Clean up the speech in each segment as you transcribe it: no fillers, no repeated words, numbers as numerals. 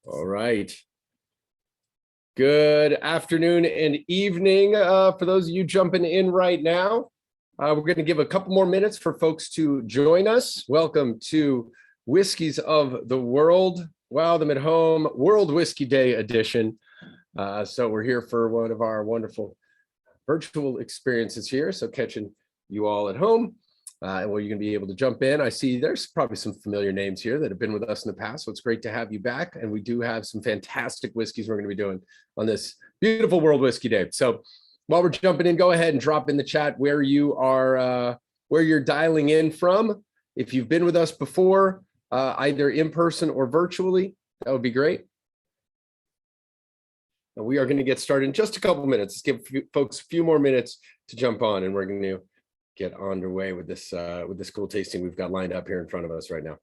All right. Good afternoon and evening for those of you jumping in right now. We're going to give a couple more minutes for folks to join us. Welcome to Whiskies of the World. Wow, them at home, World Whiskey Day edition. So we're here for one of our wonderful virtual experiences here. So catching you all at home. And where you're going to be able to jump in. I see there's probably some familiar names here that have been with us in the past, so it's great to have you back. And we do have some fantastic whiskeys we're going to be doing on this beautiful World Whiskey Day. So while we're jumping in, go ahead and drop in the chat where you are, where you're dialing in from. If you've been with us before, either in person or virtually, that would be great. And we are going to get started in just a couple minutes. Let's give folks a few more minutes to jump on, and we're going to get underway with this cool tasting we've got lined up here in front of us right now.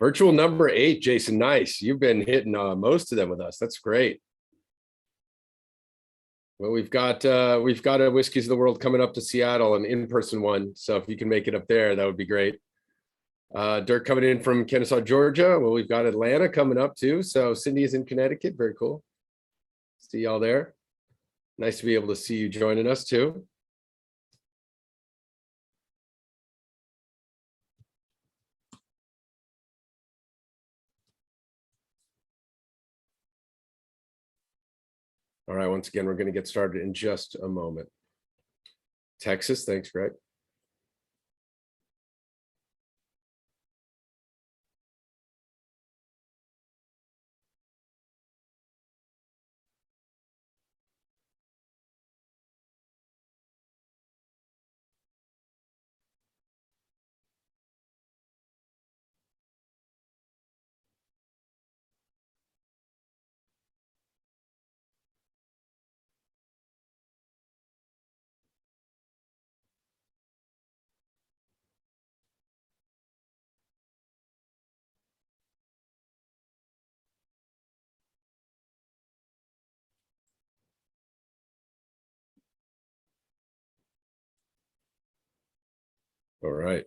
Virtual number 8, Jason. Nice. You've been hitting most of them with us. That's great. Well, we've got a Whiskies of the World coming up to Seattle, an in-person one. So if you can make it up there, that would be great. Dirk coming in from Kennesaw, Georgia. Well, we've got Atlanta coming up too. So Cindy is in Connecticut. Very cool. See y'all there. Nice to be able to see you joining us too. All right, once again, we're going to get started in just a moment. Texas, thanks, Greg. All right.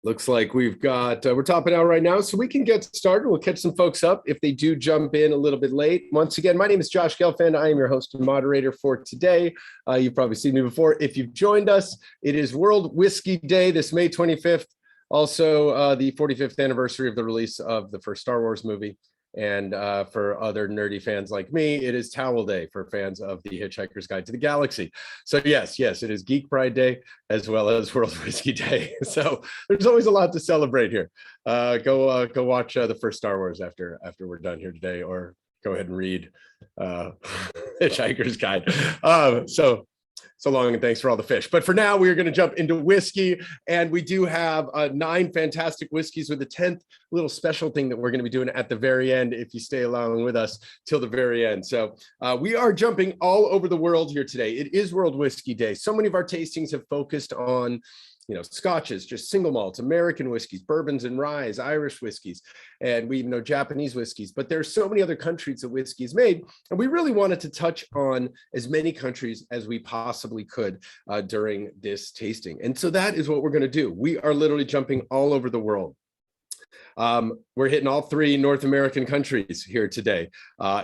Looks like we've got, we're topping out right now, so we can get started. We'll catch some folks up if they do jump in a little bit late. Once again, my name is Josh Gelfand. I am your host and moderator for today. You've probably seen me before. If you've joined us, it is World Whiskey Day, this May 25th. Also, the 45th anniversary of the release of the first Star Wars movie. And for other nerdy fans like me, it is Towel Day for fans of the Hitchhiker's Guide to the Galaxy. So yes, it is Geek Pride Day as well as World Whiskey Day. So there's always a lot to celebrate here. Go watch the first Star Wars after we're done here today, or go ahead and read Hitchhiker's Guide. So long, and thanks for all the fish. But for now, we are going to jump into whiskey, and we do have 9 fantastic whiskeys with a 10th little special thing that we're going to be doing at the very end if you stay along with us till the very end. So we are jumping all over the world here today. It is World Whiskey Day. So many of our tastings have focused on scotches, just single malts, American whiskeys, bourbons and ryes, Irish whiskeys, and we even know Japanese whiskeys. But there's so many other countries that whiskey is made, and we really wanted to touch on as many countries as we possibly could during this tasting. And so that is what we're going to do. We are literally jumping all over the world. We're hitting all 3 North American countries here today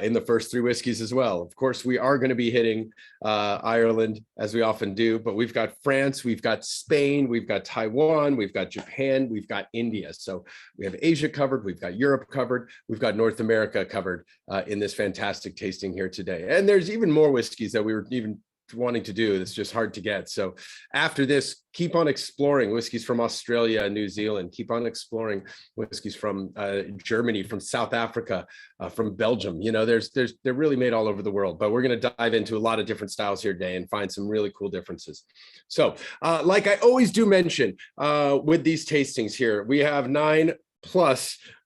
in the first 3 whiskeys as well. Of course, we are going to be hitting Ireland, as we often do, but we've got France, we've got Spain, we've got Taiwan, we've got Japan, we've got India. So we have Asia covered, we've got Europe covered, we've got North America covered in this fantastic tasting here today. And there's even more whiskeys that we were even wanting to do. It's just hard to get. So after this, keep on exploring whiskeys from Australia and New Zealand. Keep on exploring whiskeys from Germany, from South Africa, from Belgium. They're really made all over the world, but we're going to dive into a lot of different styles here today and find some really cool differences. So like I always do mention with these tastings here, we have 9+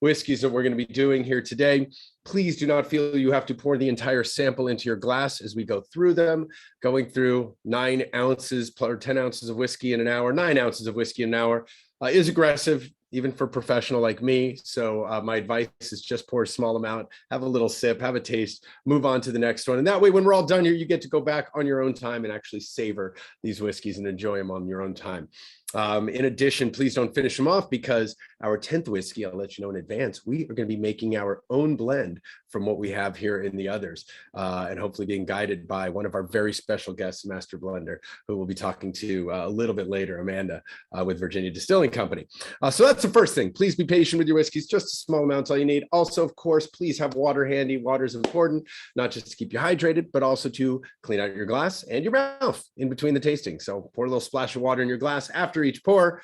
whiskeys that we're going to be doing here today. Please do not feel you have to pour the entire sample into your glass as we go through them. Going through 9 ounces or 10 ounces of whiskey in an hour, 9 ounces of whiskey in an hour is aggressive, even for a professional like me. So my advice is just pour a small amount, have a little sip, have a taste, move on to the next one. And that way, when we're all done here, you get to go back on your own time and actually savor these whiskeys and enjoy them on your own time. In addition, please don't finish them off, because our 10th whiskey, I'll let you know in advance, we are going to be making our own blend from what we have here in the others, and hopefully being guided by one of our very special guests, Master Blender, who we'll be talking to a little bit later, Amanda, with Virginia Distilling Company. So that's the first thing. Please be patient with your whiskeys. Just a small amount's all you need. Also, of course, please have water handy. Water is important, not just to keep you hydrated, but also to clean out your glass and your mouth in between the tasting. So pour a little splash of water in your glass after each pour,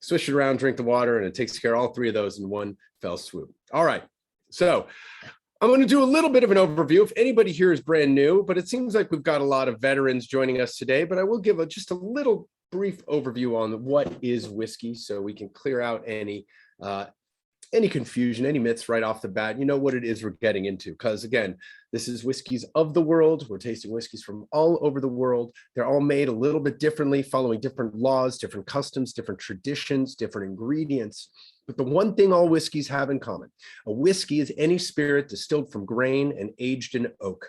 swish it around, drink the water, and it takes care of all three of those in one fell swoop. All right, so I'm going to do a little bit of an overview. If anybody here is brand new, but it seems like we've got a lot of veterans joining us today, but I will give just a little brief overview on what is whiskey, so we can clear out any confusion, any myths right off the bat. You know what it is we're getting into, because again, this is whiskeys of the world. We're tasting whiskeys from all over the world. They're all made a little bit differently, following different laws, different customs, different traditions, different ingredients. But the one thing all whiskeys have in common: a whiskey is any spirit distilled from grain and aged in oak.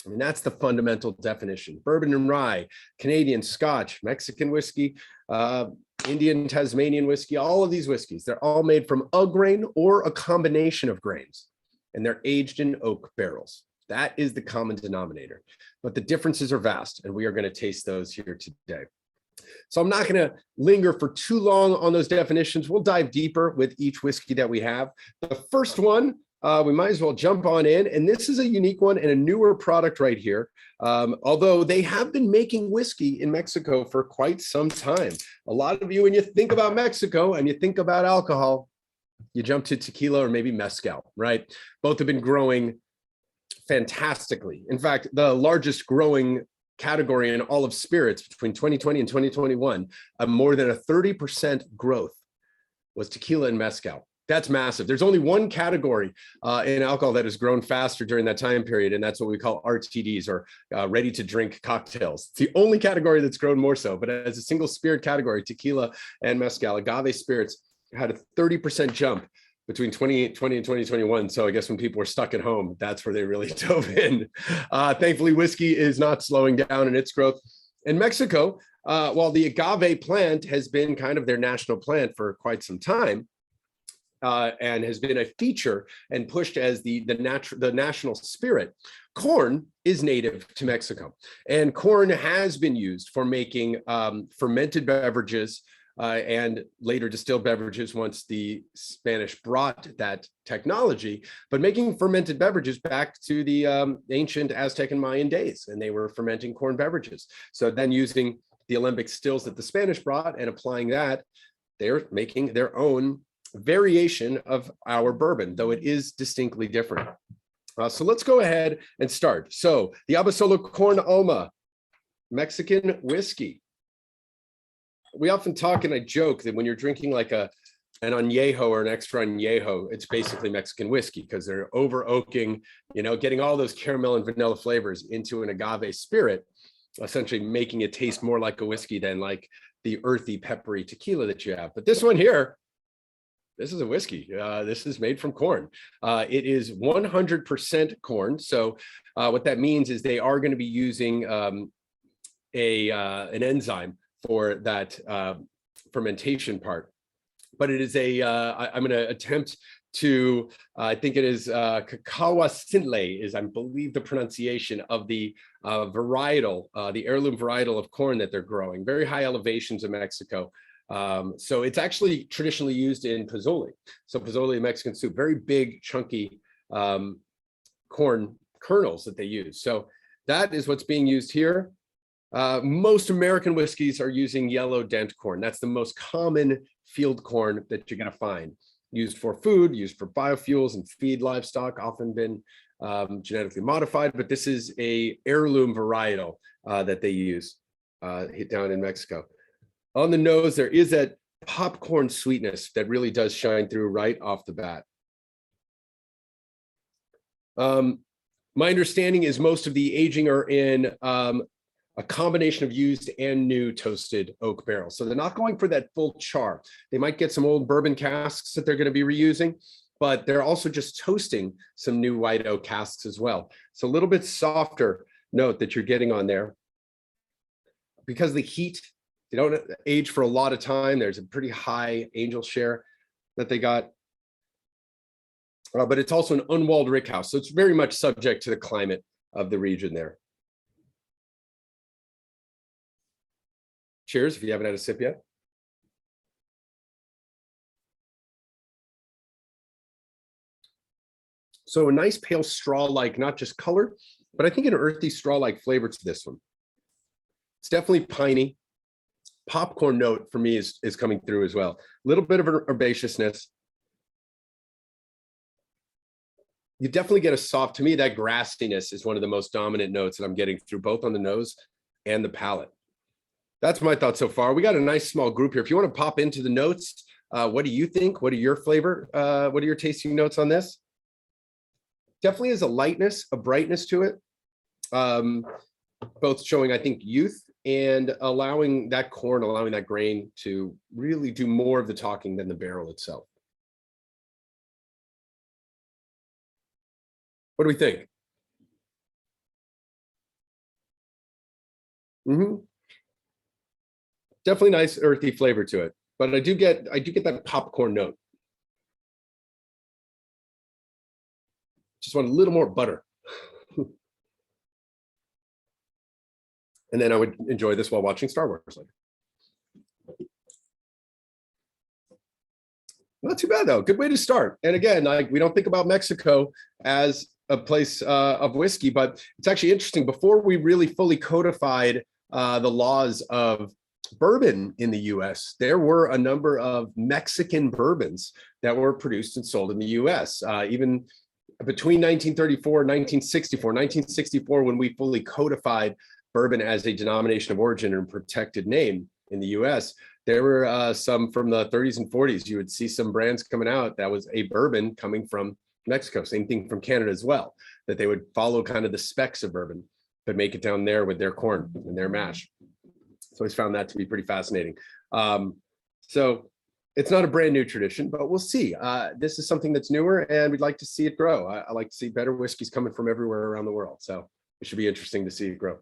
I mean, that's the fundamental definition. Bourbon and rye, Canadian, Scotch, Mexican whiskey, Indian, Tasmanian whiskey, all of these whiskeys, they're all made from a grain or a combination of grains, and they're aged in oak barrels. That is the common denominator, but the differences are vast, and we are going to taste those here today. So I'm not going to linger for too long on those definitions. We'll dive deeper with each whiskey that we have. The first one, we might as well jump on in, and this is a unique one and a newer product right here. Although they have been making whiskey in Mexico for quite some time. A lot of you, when you think about Mexico and you think about alcohol, you jump to tequila or maybe mezcal, right? Both have been growing fantastically. In fact, the largest growing category in all of spirits between 2020 and 2021, more than a 30% growth was tequila and mezcal. That's massive. There's only one category in alcohol that has grown faster during that time period, and that's what we call RTDs, or ready to drink cocktails. It's the only category that's grown more so. But as a single spirit category, tequila and mezcal, agave spirits, had a 30% jump between 2020 and 2021. So I guess when people were stuck at home, that's where they really dove in. Thankfully, whiskey is not slowing down in its growth. In Mexico, while the agave plant has been kind of their national plant for quite some time, and has been a feature and pushed as the national spirit, corn is native to Mexico. And corn has been used for making fermented beverages, and later distilled beverages once the Spanish brought that technology, but making fermented beverages back to the ancient Aztec and Mayan days, and they were fermenting corn beverages. So then using the alembic stills that the Spanish brought and applying that, they're making their own variation of our bourbon, though it is distinctly different. So let's go ahead and start. So the Abasolo Corn Alma, Mexican whiskey. We often talk, and I joke that when you're drinking like an añejo or an extra añejo, it's basically Mexican whiskey, because they're over oaking, getting all those caramel and vanilla flavors into an agave spirit, essentially making it taste more like a whiskey than like the earthy, peppery tequila that you have. But this one here, this is a whiskey. This is made from corn. It is 100% corn. So what that means is they are going to be using an enzyme for that fermentation part. But it is I'm going to attempt to, I think it is Kakawa Sintle is, I believe, the pronunciation of the varietal, the heirloom varietal of corn that they're growing. Very high elevations in Mexico. So it's actually traditionally used in pozole. So pozole, Mexican soup, very big, chunky corn kernels that they use. So that is what's being used here. Most American whiskeys are using yellow dent corn. That's the most common field corn that you're going to find. Used for food, used for biofuels and feed livestock, often been genetically modified, but this is a heirloom varietal that they use down in Mexico. On the nose, there is that popcorn sweetness that really does shine through right off the bat. My understanding is most of the aging are in a combination of used and new toasted oak barrels. So they're not going for that full char. They might get some old bourbon casks that they're going to be reusing, but they're also just toasting some new white oak casks as well. So a little bit softer note that you're getting on there. Because the heat They don't age for a lot of time. There's a pretty high angel share that they got. But it's also an unwalled rickhouse, so it's very much subject to the climate of the region there. Cheers if you haven't had a sip yet. So a nice pale straw-like, not just color, but I think an earthy straw-like flavor to this one. It's definitely piney. Popcorn note for me is coming through as well. A little bit of herbaceousness. You definitely get a soft, to me, that grassiness is one of the most dominant notes that I'm getting through both on the nose and the palate. That's my thought so far. We got a nice small group here. If you want to pop into the notes, what do you think? What are your flavor? What are your tasting notes on this? Definitely has a lightness, a brightness to it. Both showing, I think, youth and allowing that corn, allowing that grain to really do more of the talking than the barrel itself. What do we think? Definitely nice earthy flavor to it, but I do get that popcorn note. Just want a little more butter. And then I would enjoy this while watching Star Wars later. Not too bad though. Good way to start. And again, like, we don't think about Mexico as a place of whiskey, but it's actually interesting. Before we really fully codified the laws of bourbon in the US, there were a number of Mexican bourbons that were produced and sold in the US. Even between 1934 and 1964, when we fully codified bourbon as a denomination of origin and protected name in the US, there were some from the 30s and 40s. You would see some brands coming out that was a bourbon coming from Mexico. Same thing from Canada as well, that they would follow kind of the specs of bourbon, but make it down there with their corn and their mash. So I always found that to be pretty fascinating. So it's not a brand new tradition, but we'll see. This is something that's newer, and we'd like to see it grow. I like to see better whiskeys coming from everywhere around the world. So it should be interesting to see it grow.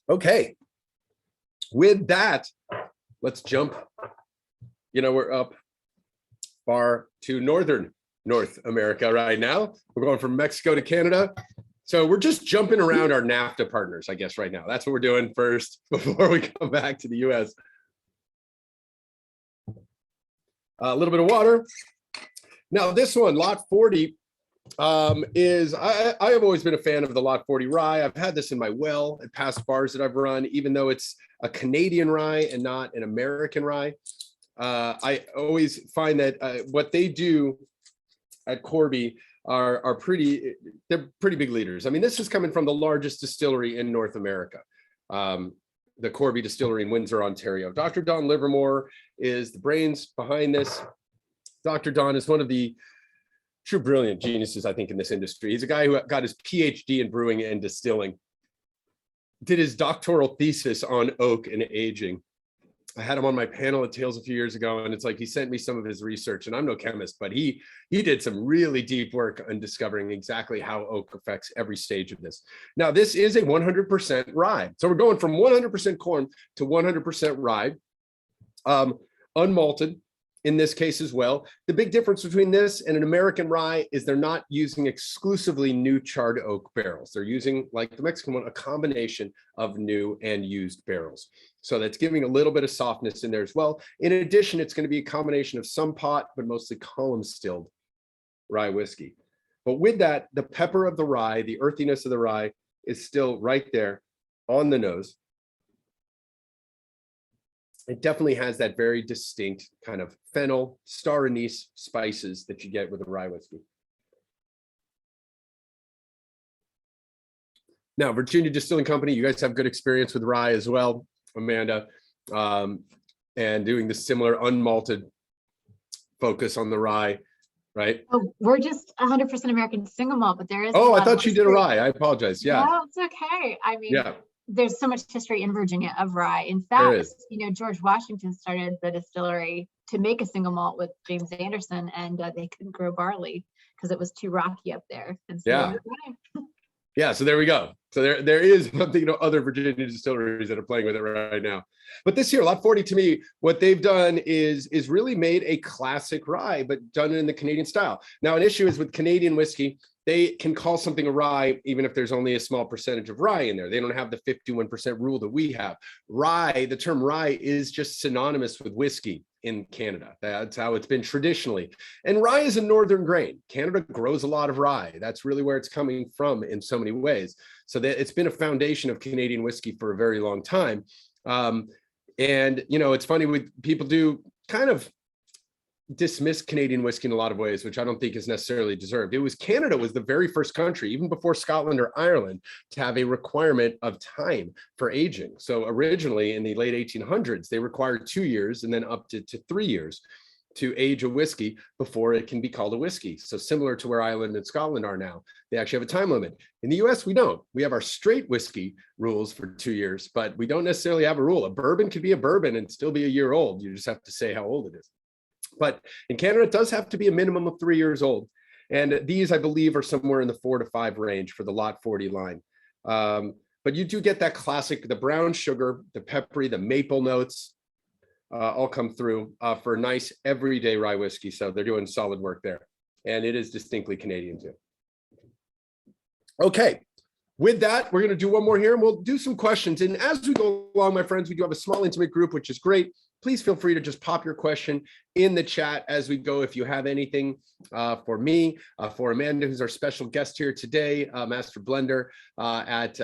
Okay. With that, let's jump. We're up far to North America right now. We're going from Mexico to Canada. So we're just jumping around our NAFTA partners, I guess, right now. That's what we're doing first before we come back to the US. A little bit of water. Now this one, Lot 40, is I have always been a fan of the Lot 40 rye. I've had this in my well at past bars that I've run, even though it's a Canadian rye and not an American rye. I always find that what they do at Corby are they're pretty big leaders. I mean, this is coming from the largest distillery in North America, the Corby Distillery in Windsor, Ontario. Dr. Don Livermore is the brains behind this. Dr. Don is one of the true brilliant geniuses, I think, in this industry. He's a guy who got his PhD in brewing and distilling, did his doctoral thesis on oak and aging. I had him on my panel at Tales a few years ago, and it's like he sent me some of his research, and I'm no chemist, but he did some really deep work on discovering exactly how oak affects every stage of this. Now, this is a 100% rye. So we're going from 100% corn to 100% rye, unmalted in this case as well. The big difference between this and an American rye is they're not using exclusively new charred oak barrels. They're using, like the Mexican one, a combination of new and used barrels. So that's giving a little bit of softness in there as well. In addition, it's going to be a combination of some pot, but mostly column stilled rye whiskey. But with that, the pepper of the rye, the earthiness of the rye is still right there on the nose. It definitely has that very distinct kind of fennel, star anise spices that you get with a rye whiskey. Now, Virginia Distilling Company, you guys have good experience with rye as well, Amanda, and doing the similar unmalted focus on the rye, right? Oh, we're just 100% American single malt, but there is. Oh, I thought you did a rye. I apologize. Yeah. No, it's okay. I mean, yeah. There's so much history in Virginia of rye. In fact, George Washington started the distillery to make a single malt with James Anderson, and they couldn't grow barley because it was too rocky up there. And so Yeah, so there we go. So there is something, other Virginia distilleries that are playing with it right now. But this year, Lot 40, to me, what they've done is really made a classic rye, but done it in the Canadian style. Now, an issue is with Canadian whiskey, they can call something a rye even if there's only a small percentage of rye in there. They don't have the 51% rule that we have. Rye, the term rye is just synonymous with whiskey in Canada. That's how it's been traditionally. And rye is a northern grain. Canada grows a lot of rye. That's really where it's coming from in so many ways. So that it's been a foundation of Canadian whiskey for a very long time. And it's funny, with people do kind of dismiss Canadian whiskey in a lot of ways, which I don't think is necessarily deserved. Canada was the very first country, even before Scotland or Ireland, to have a requirement of time for aging. So originally in the late 1800s, they required 2 years and then up to 3 years to age a whiskey before it can be called a whiskey. So similar to where Ireland and Scotland are now, they actually have a time limit. In the US, we don't. We have our straight whiskey rules for 2 years, but we don't necessarily have a rule. A bourbon could be a bourbon and still be a year old. You just have to say how old it is. But in Canada, it does have to be a minimum of 3 years old. And these, I believe, are somewhere in the 4 to 5 range for the Lot 40 line. But you do get that classic, the brown sugar, the peppery, the maple notes all come through for a nice everyday rye whiskey. So they're doing solid work there. And it is distinctly Canadian too. Okay. With that, we're going to do one more here and we'll do some questions. And as we go along, my friends, we do have a small intimate group, which is great. Please feel free to just pop your question in the chat as we go. If you have anything for me, for Amanda, who's our special guest here today, Master Blender at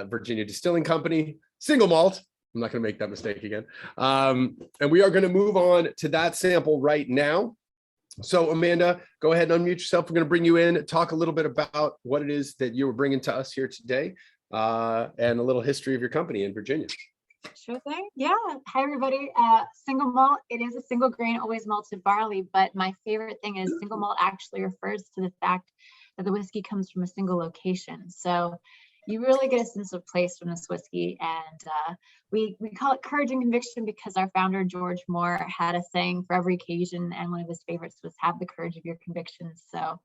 Virginia Distilling Company, single malt. I'm not going to make that mistake again. And we are going to move on to that sample right now. So Amanda, go ahead and unmute yourself. We're going to bring you in, talk a little bit about what it is that you were bringing to us here today and a little history of your company in Virginia. Sure thing. Yeah. Hi, everybody. Single malt, it is a single grain, always malted barley, but my favorite thing is single malt actually refers to the fact that the whiskey comes from a single location. So you really get a sense of place from this whiskey. And we call it courage and conviction because our founder, George Moore, had a saying for every occasion. And one of his favorites was have the courage of your convictions. So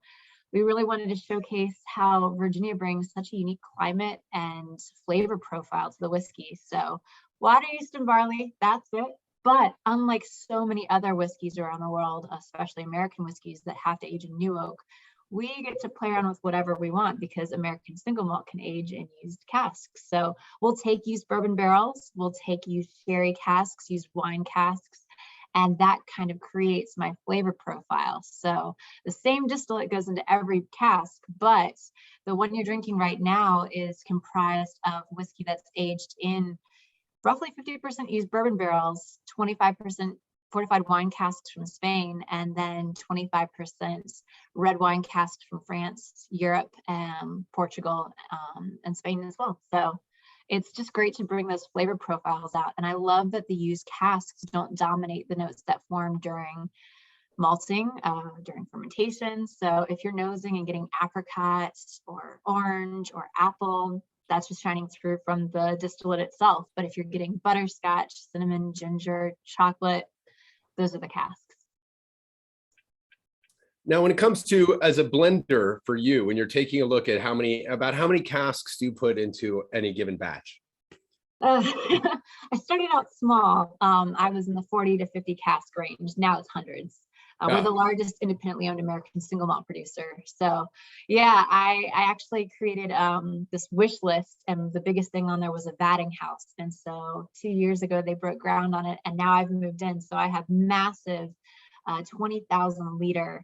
we really wanted to showcase how Virginia brings such a unique climate and flavor profile to the whiskey. So water, yeast, and barley, that's it. But unlike so many other whiskeys around the world, especially American whiskeys that have to age in new oak, we get to play around with whatever we want because American single malt can age in used casks. So we'll take used bourbon barrels, we'll take used sherry casks, used wine casks, and that kind of creates my flavor profile. So the same distillate goes into every cask, but the one you're drinking right now is comprised of whiskey that's aged in roughly 50% used bourbon barrels, 25% fortified wine casks from Spain, and then 25% red wine casks from France, Europe, Portugal, and Spain as well. So it's just great to bring those flavor profiles out. And I love that the used casks don't dominate the notes that form during malting, during fermentation. So if you're nosing and getting apricot or orange or apple, that's just shining through from the distillate itself. But if you're getting butterscotch, cinnamon, ginger, chocolate, those are the casks. Now, when it comes to as a blender for you, when you're taking a look at how many casks do you put into any given batch? I started out small. I was in the 40 to 50 cask range. Now it's hundreds. We're the largest independently owned American single malt producer. So yeah, I actually created this wish list, and the biggest thing on there was a vatting house. And so 2 years ago, they broke ground on it, and now I've moved in. So I have massive 20,000 liter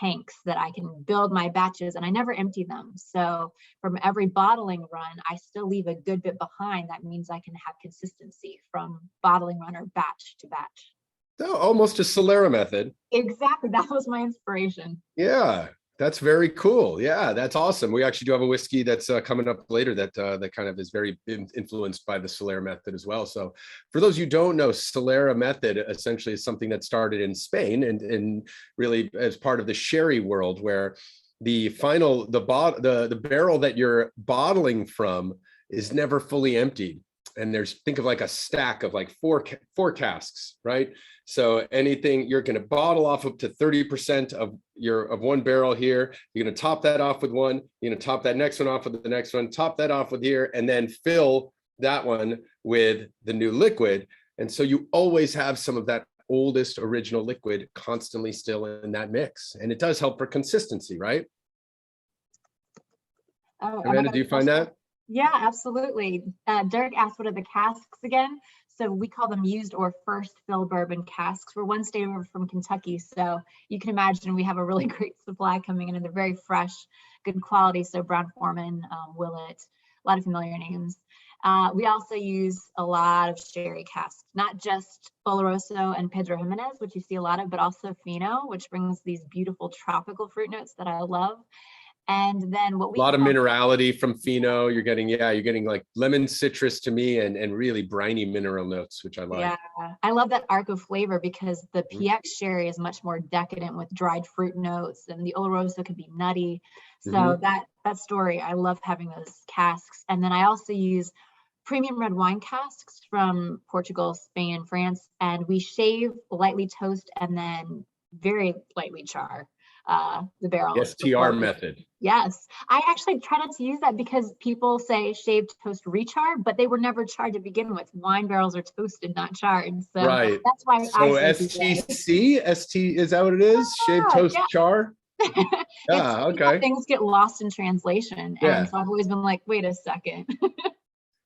tanks that I can build my batches, and I never empty them. So from every bottling run, I still leave a good bit behind. That means I can have consistency from bottling run or batch to batch. Oh, almost a Solera method. Exactly. That was my inspiration. Yeah, that's very cool. Yeah, that's awesome. We actually do have a whiskey that's coming up later that kind of is very influenced by the Solera method as well. So for those who don't know, Solera method essentially is something that started in Spain and really as part of the sherry world, where the barrel that you're bottling from is never fully emptied. and think of like a stack of like four casks, right? So anything you're going to bottle off up to 30% of one barrel here. You're going to top that off with one. You're going to top that next one off with the next one. Top that off with here, and then fill that one with the new liquid. And so you always have some of that oldest original liquid constantly still in that mix, and it does help for consistency, right? Oh, Amanda, do you find that? Yeah, absolutely. Dirk asked, what are the casks again? So we call them used or first fill bourbon casks. We're one state over from Kentucky, so you can imagine we have a really great supply coming in, and they're very fresh, good quality. So Brown-Forman, Willet, a lot of familiar names. We also use a lot of sherry casks, not just Oloroso and Pedro Jimenez, which you see a lot of, but also Fino, which brings these beautiful tropical fruit notes that I love. And then what we a lot of minerality from Fino. You're getting like lemon citrus to me, and really briny mineral notes, which I like. Yeah, I love that arc of flavor because the PX sherry is much more decadent with dried fruit notes, and the Oloroso can be nutty. So that story, I love having those casks. And then I also use premium red wine casks from Portugal, Spain, and France, and we shave, lightly toast, and then very lightly char the barrel. STR method. Yes, I actually try not to use that because people say shaved toast rechar, but they were never charred to begin with. Wine barrels are toasted, not charred. So right. That's why so STC, ST, is that what it is? Shaved toast char? Yeah, okay. Things get lost in translation. And so I've always been like, wait a second.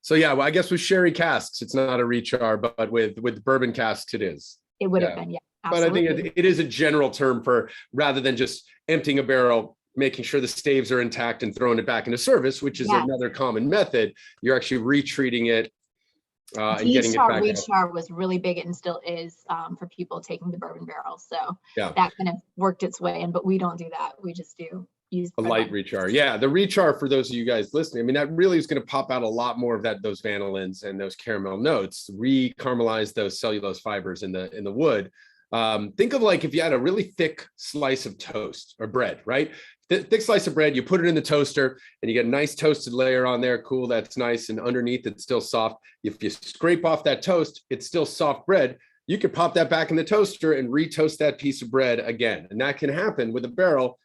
So yeah, well, I guess with sherry casks, it's not a rechar, but with bourbon casks, it is. It would have been, yeah. Absolutely. But I think it is a general term for, rather than just emptying a barrel, making sure the staves are intact and throwing it back into service, which is another common method. You're actually retreating it and getting it back. Rechar was really big and still is for people taking the bourbon barrel. So that kind of worked its way in, but we don't do that. We just use a light rechar. Yeah, the rechar, for those of you guys listening, I mean, that really is going to pop out a lot more of those vanillins and those caramel notes, re-caramelize those cellulose fibers in the wood. Think of like if you had a really thick slice of toast or bread, right? Thick slice of bread, you put it in the toaster and you get a nice toasted layer on there. Cool, that's nice. And underneath it's still soft. If you scrape off that toast, it's still soft bread. You could pop that back in the toaster and retoast that piece of bread again. And that can happen with a barrel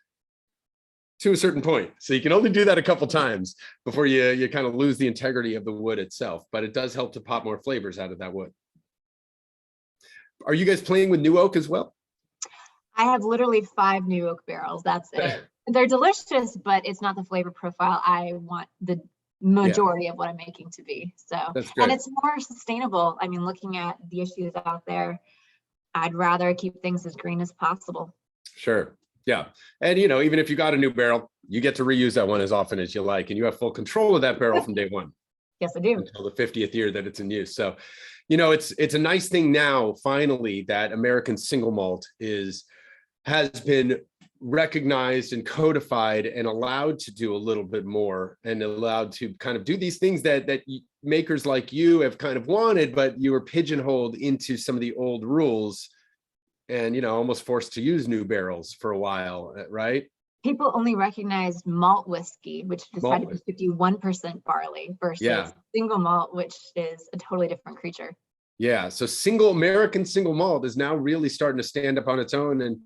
to a certain point. So you can only do that a couple times before you kind of lose the integrity of the wood itself. But it does help to pop more flavors out of that wood. Are you guys playing with new oak as well? I have literally 5 new oak barrels. That's it. They're delicious, but it's not the flavor profile I want the majority of what I'm making to be. So, and it's more sustainable. I mean, looking at the issues out there, I'd rather keep things as green as possible. Sure. Yeah. And, even if you got a new barrel, you get to reuse that one as often as you like, and you have full control of that barrel from day one. Yes, I do. Until the 50th year that it's in use. So, it's a nice thing now, finally, that American single malt has been recognized and codified and allowed to do a little bit more, and allowed to kind of do these things that makers like you have kind of wanted, but you were pigeonholed into some of the old rules and, almost forced to use new barrels for a while, right? People only recognize malt whiskey, which decided to be 51% barley versus single malt, which is a totally different creature. Yeah. So American single malt is now really starting to stand up on its own. And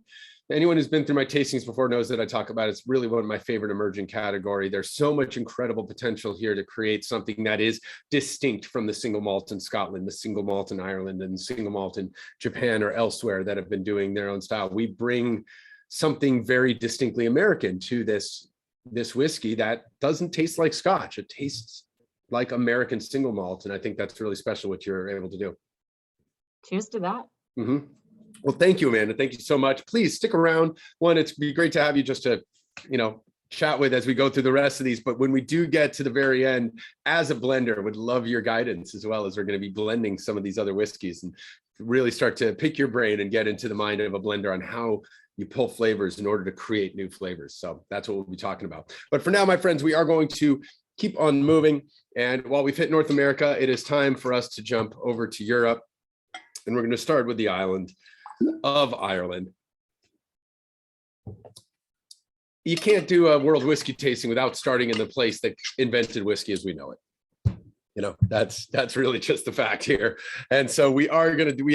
anyone who's been through my tastings before knows that I talk about it's really one of my favorite emerging category. There's so much incredible potential here to create something that is distinct from the single malt in Scotland, the single malt in Ireland, and single malt in Japan or elsewhere that have been doing their own style. We bring something very distinctly American to this whiskey that doesn't taste like Scotch. It tastes like American single malt. And I think that's really special what you're able to do. Cheers to that. Mm-hmm. Well, thank you, Amanda. Thank you so much. Please stick around. One, it'd be great to have you just to, chat with as we go through the rest of these. But when we do get to the very end, as a blender, would love your guidance as well, as we're going to be blending some of these other whiskeys and really start to pick your brain and get into the mind of a blender on how you pull flavors in order to create new flavors. So that's what we'll be talking about. But for now, my friends, we are going to keep on moving. And while we've hit North America, it is time for us to jump over to Europe. And we're going to start with the island of Ireland. You can't do a world whiskey tasting without starting in the place that invented whiskey as we know it. That's really just the fact here. And so we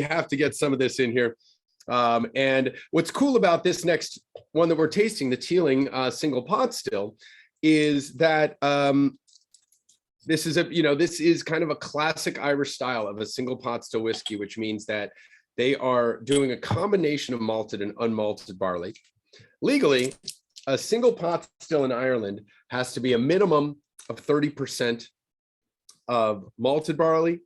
have to get some of this in here. And what's cool about this next one that we're tasting, the Teeling single pot still, is that this is kind of a classic Irish style of a single pot still whiskey, which means that they are doing a combination of malted and unmalted barley. Legally, a single pot still in Ireland has to be a minimum of 30% of malted barley,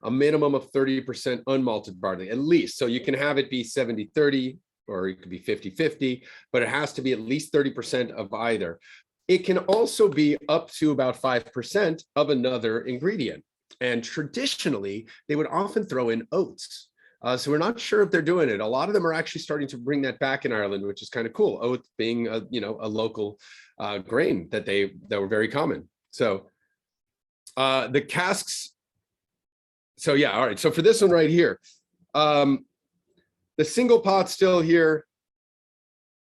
a minimum of 30% unmalted barley, at least. So you can have it be 70-30, or it could be 50-50, but it has to be at least 30% of either. It can also be up to about 5% of another ingredient. And traditionally, they would often throw in oats. So we're not sure if they're doing it. A lot of them are actually starting to bring that back in Ireland, which is kind of cool. Oats being a local grain that were very common. So the casks. So yeah, all right. So for this one right here, the single pot still here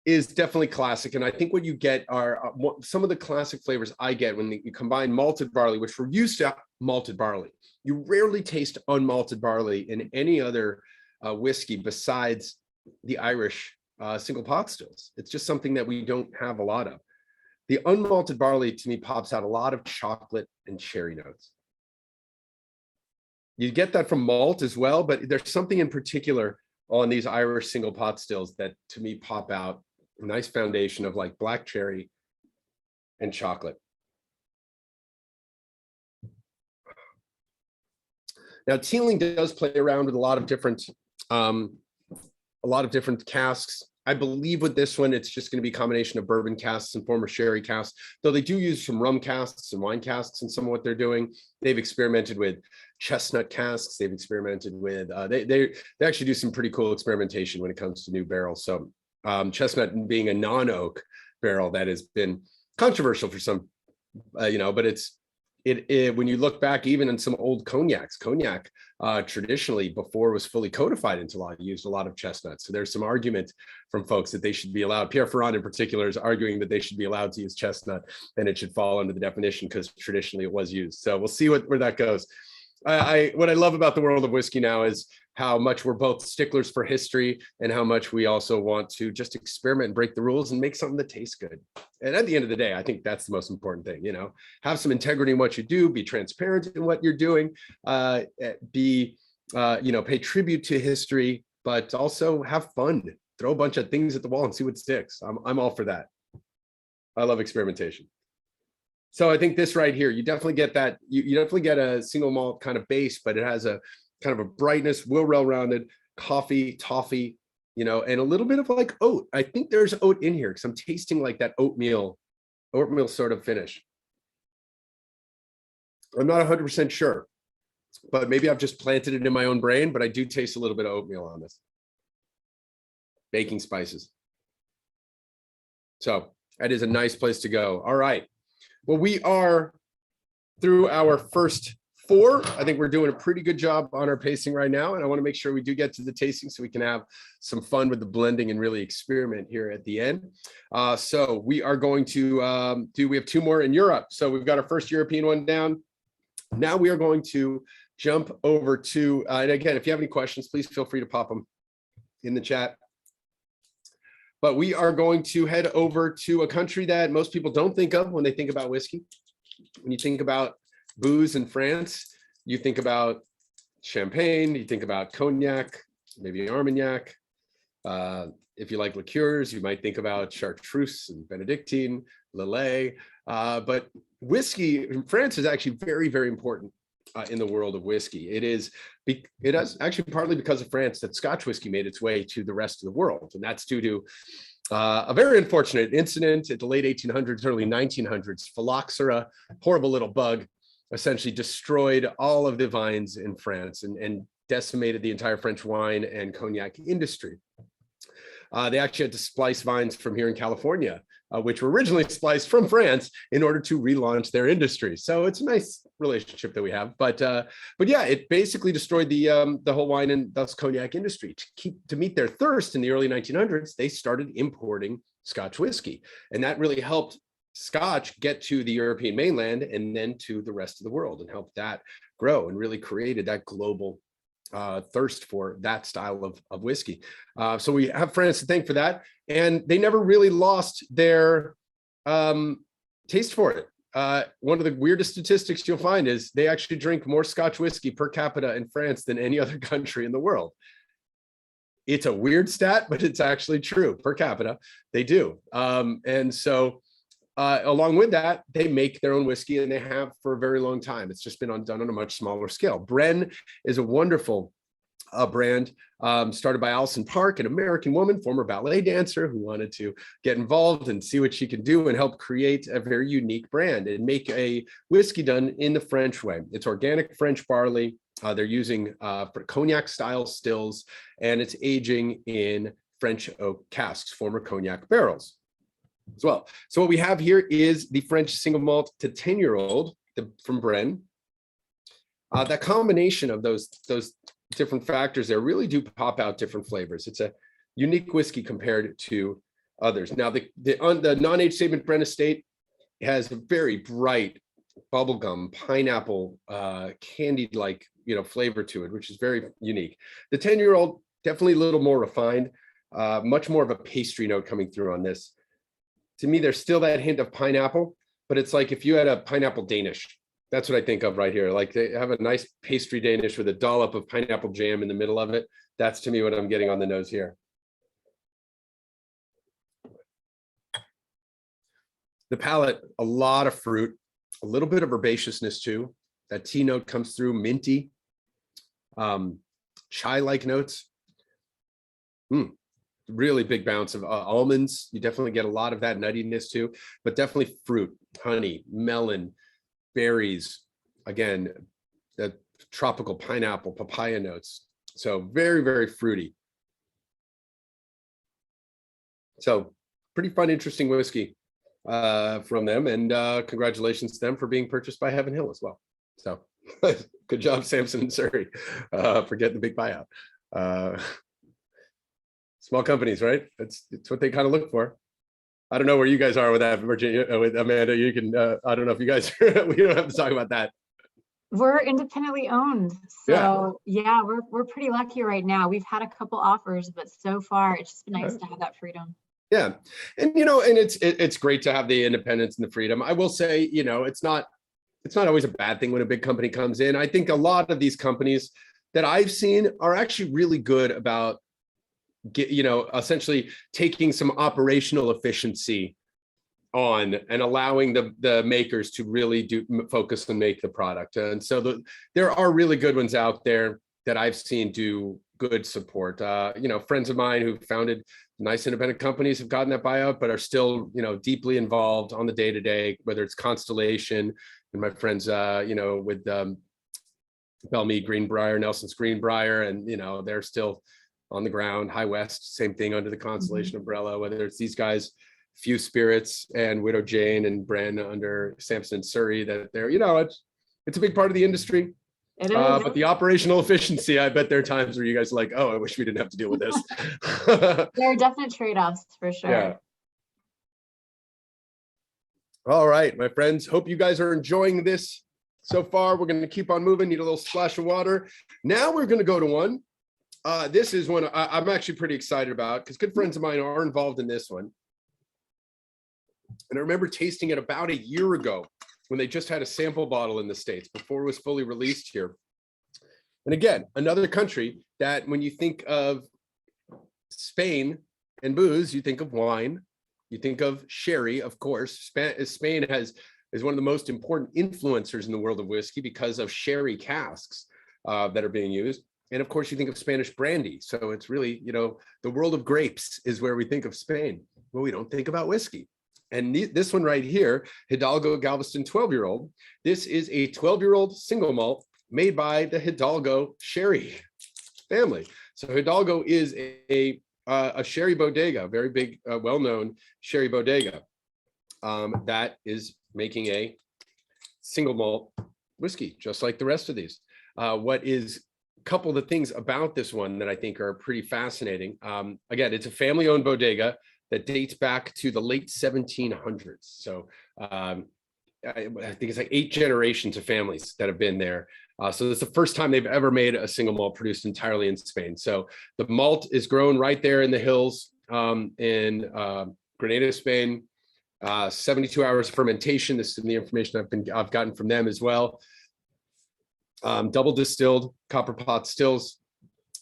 is definitely classic. And I think what you get are some of the classic flavors I get when you combine malted barley, which we're used to malted barley. You rarely taste unmalted barley in any other whiskey besides the Irish single pot stills. It's just something that we don't have a lot of. The unmalted barley to me pops out a lot of chocolate and cherry notes. You get that from malt as well, but there's something in particular on these Irish single pot stills that to me pop out. A nice foundation of like black cherry and chocolate. Now, Teeling does play around with a lot of different casks. I believe with this one, it's just going to be a combination of bourbon casks and former sherry casks, though they do use some rum casks and wine casks in some of what they're doing. They've experimented with chestnut casks. They've experimented with, they actually do some pretty cool experimentation when it comes to new barrels. So chestnut being a non-oak barrel that has been controversial for some, but when you look back even in some old cognac traditionally before it was fully codified into law, used a lot of chestnut. So there's some argument from folks that they should be allowed. Pierre Ferrand in particular is arguing that they should be allowed to use chestnut and it should fall under the definition because traditionally it was used. So we'll see where that goes. What I love about the world of whiskey now is how much we're both sticklers for history and how much we also want to just experiment and break the rules and make something that tastes good. And at the end of the day, I think that's the most important thing, have some integrity in what you do, be transparent in what you're doing, pay tribute to history, but also have fun, throw a bunch of things at the wall and see what sticks. I'm all for that. I love experimentation. So I think this right here, you definitely get that. You definitely get a single malt kind of base, but it has a kind of a brightness, well-rounded coffee, toffee, and a little bit of like oat. I think there's oat in here because I'm tasting like that oatmeal sort of finish. I'm not 100% sure, but maybe I've just planted it in my own brain, but I do taste a little bit of oatmeal on this. Baking spices. So that is a nice place to go. All right. Well, we are through our first 4. I think we're doing a pretty good job on our pacing right now. And I want to make sure we do get to the tasting so we can have some fun with the blending and really experiment here at the end. So we are going to we have 2 more in Europe. So we've got our first European one down. Now we are going to jump over to, and again, if you have any questions, please feel free to pop them in the chat. But we are going to head over to a country that most people don't think of when they think about whiskey. When you think about booze in France, you think about champagne, you think about cognac, maybe Armagnac. If you like liqueurs, you might think about chartreuse and Benedictine, Lillet. But whiskey in France is actually very, very important in the world of whiskey. It is actually partly because of France that Scotch whiskey made its way to the rest of the world. And that's due to a very unfortunate incident at the late 1800s, early 1900s. Phylloxera, horrible little bug, essentially destroyed all of the vines in France and decimated the entire French wine and cognac industry. They actually had to splice vines from here in California, which were originally spliced from France in order to relaunch their industry. So it's a nice relationship that we have. But yeah, it basically destroyed the whole wine and thus cognac industry. To meet their thirst in the early 1900s, they started importing Scotch whiskey, and that really helped Scotch get to the European mainland and then to the rest of the world and help that grow and really created that global thirst for that style of whiskey. So we have France to thank for that. And they never really lost their taste for it. One of the weirdest statistics you'll find is they actually drink more Scotch whiskey per capita in France than any other country in the world. It's a weird stat, but it's actually true. Per capita, they do. And so along with that, they make their own whiskey, and they have for a very long time. It's just been done on a much smaller scale. Bren is a wonderful brand started by Alison Park, an American woman, former ballet dancer who wanted to get involved and see what she could do and help create a very unique brand and make a whiskey done in the French way. It's organic French barley. They're using cognac style stills, and it's aging in French oak casks, former cognac barrels as well. So what we have here is the French single malt to 10-year-old from Bren. That combination of those different factors there really do pop out different flavors. It's a unique whiskey compared to others. Now the non-age statement Bren Estate has a very bright bubblegum, pineapple, candied-like flavor to it, which is very unique. The 10-year-old definitely a little more refined, much more of a pastry note coming through on this. To me, there's still that hint of pineapple, but it's like if you had a pineapple Danish. That's what I think of right here. Like they have a nice pastry Danish with a dollop of pineapple jam in the middle of it. That's to me what I'm getting on the nose here. The palate, a lot of fruit, a little bit of herbaceousness too. That tea note comes through, minty, chai-like notes. Really big bounce of almonds. You definitely get a lot of that nuttiness too, but definitely fruit, honey, melon, berries, again, the tropical pineapple, papaya notes. So very, very fruity. So pretty fun, interesting whiskey from them. And congratulations to them for being purchased by Heaven Hill as well. So good job, Samson and Surrey, for getting the big buyout. Small companies, right? It's what they kind of look for. I don't know where you guys are with that, Virginia, with Amanda. You can, I don't know if you guys, we don't have to talk about that. We're independently owned. So yeah, we're pretty lucky right now. We've had a couple offers, but so far it's just been nice to have that freedom. Yeah. And, and it's great to have the independence and the freedom. I will say, it's not always a bad thing when a big company comes in. I think a lot of these companies that I've seen are actually really good about essentially taking some operational efficiency on and allowing the makers to really focus and make the product. And so there are really good ones out there that I've seen do good support. Friends of mine who founded nice independent companies have gotten that buyout, but are still, deeply involved on the day-to-day, whether it's Constellation and my friends, with Bellmead Greenbrier, Nelson's Greenbrier, and, they're still on the ground. High West, same thing under the Constellation umbrella, whether it's these guys, Few Spirits and Widow Jane and Bren under Samson and Surrey, that they're, it's a big part of the industry. It is. But the operational efficiency, I bet there are times where you guys are like, oh, I wish we didn't have to deal with this. There are definite trade-offs for sure. Yeah. All right, my friends, hope you guys are enjoying this so far. We're going to keep on moving. Need a little splash of water. Now we're going to go to one. This is one I'm actually pretty excited about because good friends of mine are involved in this one. And I remember tasting it about a year ago when they just had a sample bottle in the States before it was fully released here. And again, another country that when you think of Spain and booze, you think of wine, you think of sherry, of course. Spain is one of the most important influencers in the world of whiskey because of sherry casks that are being used. And of course, you think of Spanish brandy. So it's really, the world of grapes is where we think of Spain. Well, we don't think about whiskey. And this one right here, Hidalgo Galveston 12-year-old. This is a 12-year-old single malt made by the Hidalgo sherry family. So Hidalgo is a sherry bodega, very big, well-known sherry bodega that is making a single malt whiskey, just like the rest of these. What is couple of the things about this one that I think are pretty fascinating. Again, it's a family-owned bodega. that dates back to the late 1700s. So I think it's like 8 generations of families that have been there. So it's the first time they've ever made a single malt produced entirely in Spain. So the malt is grown right there in the hills in Granada, Spain. 72 hours of fermentation. This is the information I've gotten from them as well. Double distilled copper pot stills.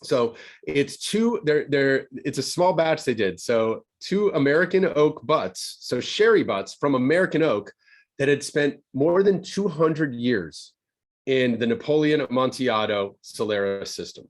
So it's it's a small batch they did. So 2 American oak butts, so sherry butts from American oak that had spent more than 200 years in the Napoleon Amontillado Solera system.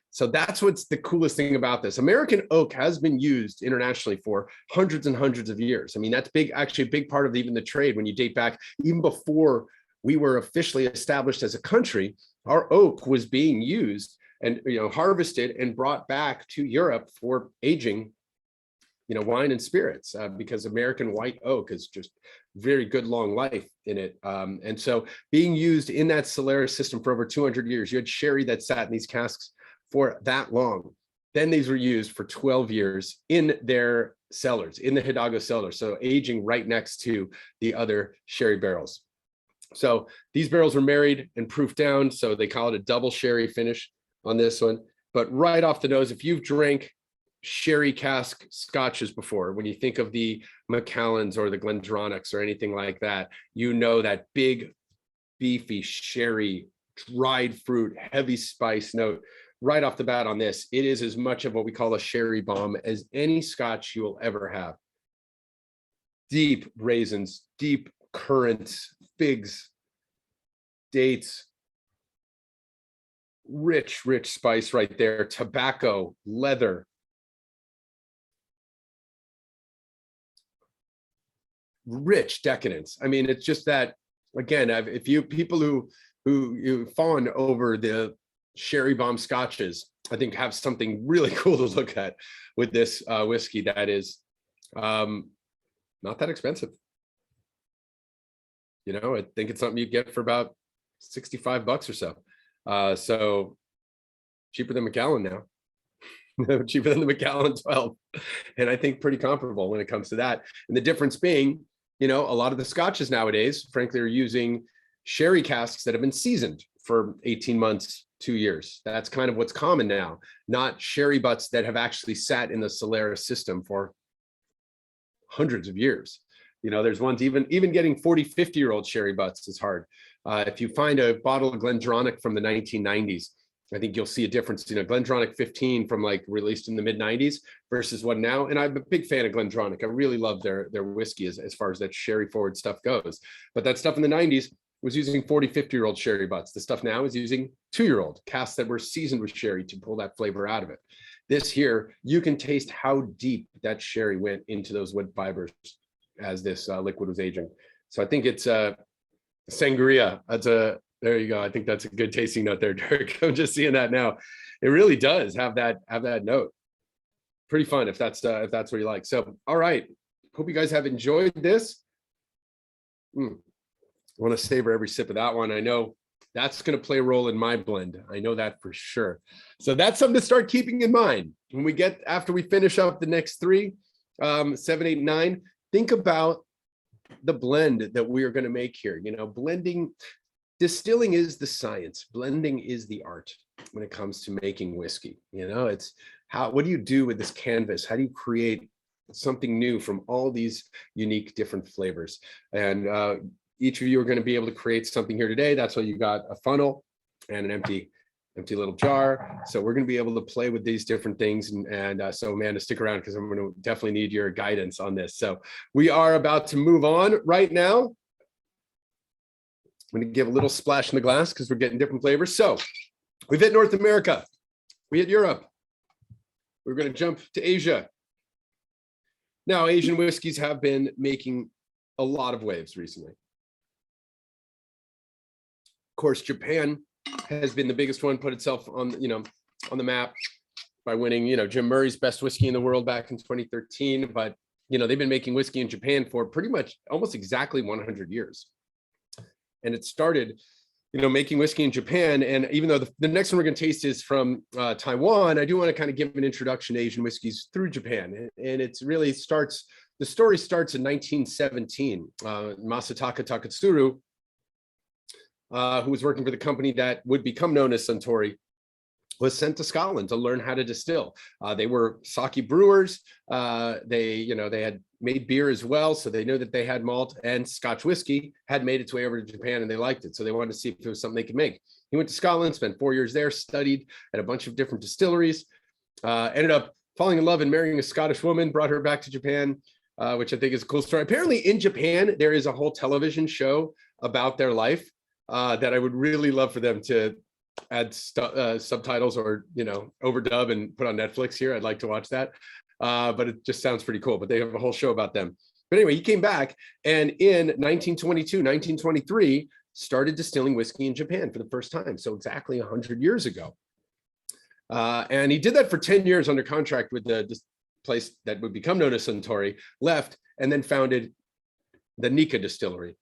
So that's what's the coolest thing about this. American oak has been used internationally for hundreds and hundreds of years. I mean, that's actually a big part of even the trade when you date back, even before we were officially established as a country, our oak was being used and harvested and brought back to Europe for aging, wine and spirits, because American white oak is just very good long life in it. And so being used in that Solera system for over 200 years, you had sherry that sat in these casks for that long. Then these were used for 12 years in their cellars, in the Hidalgo cellar, so aging right next to the other sherry barrels. So these barrels were married and proofed down, so they call it a double sherry finish on this one. But right off the nose, if you've drank sherry cask scotches before, when you think of the Macallans or the Glendronachs or anything like that, that big, beefy, sherry, dried fruit, heavy spice note. Right off the bat on this, it is as much of what we call a sherry bomb as any scotch you will ever have. Deep raisins, deep currants, figs, dates, rich spice right there, tobacco, leather. Rich decadence. I mean, it's just that, again, if you people who fawn over the sherry bomb scotches, I think have something really cool to look at with this whiskey that is not that expensive. I think it's something you get for about $65 or so. So cheaper than Macallan now. Cheaper than the Macallan 12. And I think pretty comparable when it comes to that. And the difference being, a lot of the scotches nowadays, frankly, are using sherry casks that have been seasoned for 18 months, 2 years. That's kind of what's common now, not sherry butts that have actually sat in the Solera system for hundreds of years. There's ones even getting 40, 50-year-old sherry butts is hard. If you find a bottle of Glendronach from the 1990s, I think you'll see a difference. Glendronach 15 from released in the mid 90s versus one now. And I'm a big fan of Glendronach. I really love their whiskey as far as that sherry forward stuff goes. But that stuff in the 90s was using 40, 50-year-old sherry butts. The stuff now is using 2-year-old casks that were seasoned with sherry to pull that flavor out of it. This here, you can taste how deep that sherry went into those wood fibers as this liquid was aging. So I think it's sangria. There you go. I think that's a good tasting note there, Dirk. I'm just seeing that now. It really does have that note. Pretty fun if that's what you like. So, all right. Hope you guys have enjoyed this. I want to savor every sip of that one. I know that's going to play a role in my blend. I know that for sure. So that's something to start keeping in mind when after we finish up the next 3, 7, 8, 9. Think about the blend that we are going to make here. Distilling is the science. Blending is the art when it comes to making whiskey. It's what do you do with this canvas? How do you create something new from all these unique different flavors? And each of you are going to be able to create something here today. That's why you got a funnel and an empty little jar. So we're going to be able to play with these different things. And so Amanda, stick around because I'm going to definitely need your guidance on this. So we are about to move on right now. I'm going to give a little splash in the glass because we're getting different flavors. So we've hit North America. We hit Europe. We're going to jump to Asia. Now, Asian whiskeys have been making a lot of waves recently. Of course, Japan has been the biggest one, put itself on the map by winning, Jim Murray's best whiskey in the world back in 2013. But, they've been making whiskey in Japan for pretty much almost exactly 100 years. And it started making whiskey in Japan. And even though the next one we're going to taste is from Taiwan, I do want to kind of give an introduction to Asian whiskeys through Japan. And the story starts in 1917. Masataka Takatsuru, who was working for the company that would become known as Suntory, was sent to Scotland to learn how to distill. They were sake brewers. They had made beer as well, so they knew that they had malt, and Scotch whiskey had made its way over to Japan, and they liked it. So they wanted to see if there was something they could make. He went to Scotland, spent 4 years there, studied at a bunch of different distilleries, ended up falling in love and marrying a Scottish woman, brought her back to Japan, which I think is a cool story. Apparently in Japan, there is a whole television show about their life that I would really love for them to add subtitles or overdub and put on Netflix here. I'd like to watch that, but it just sounds pretty cool. But they have a whole show about them. But anyway, he came back, and in 1922, 1923, started distilling whiskey in Japan for the first time. So exactly 100 years ago. And he did that for 10 years under contract with this place that would become known as Suntory, left, and then founded the Nikka distillery.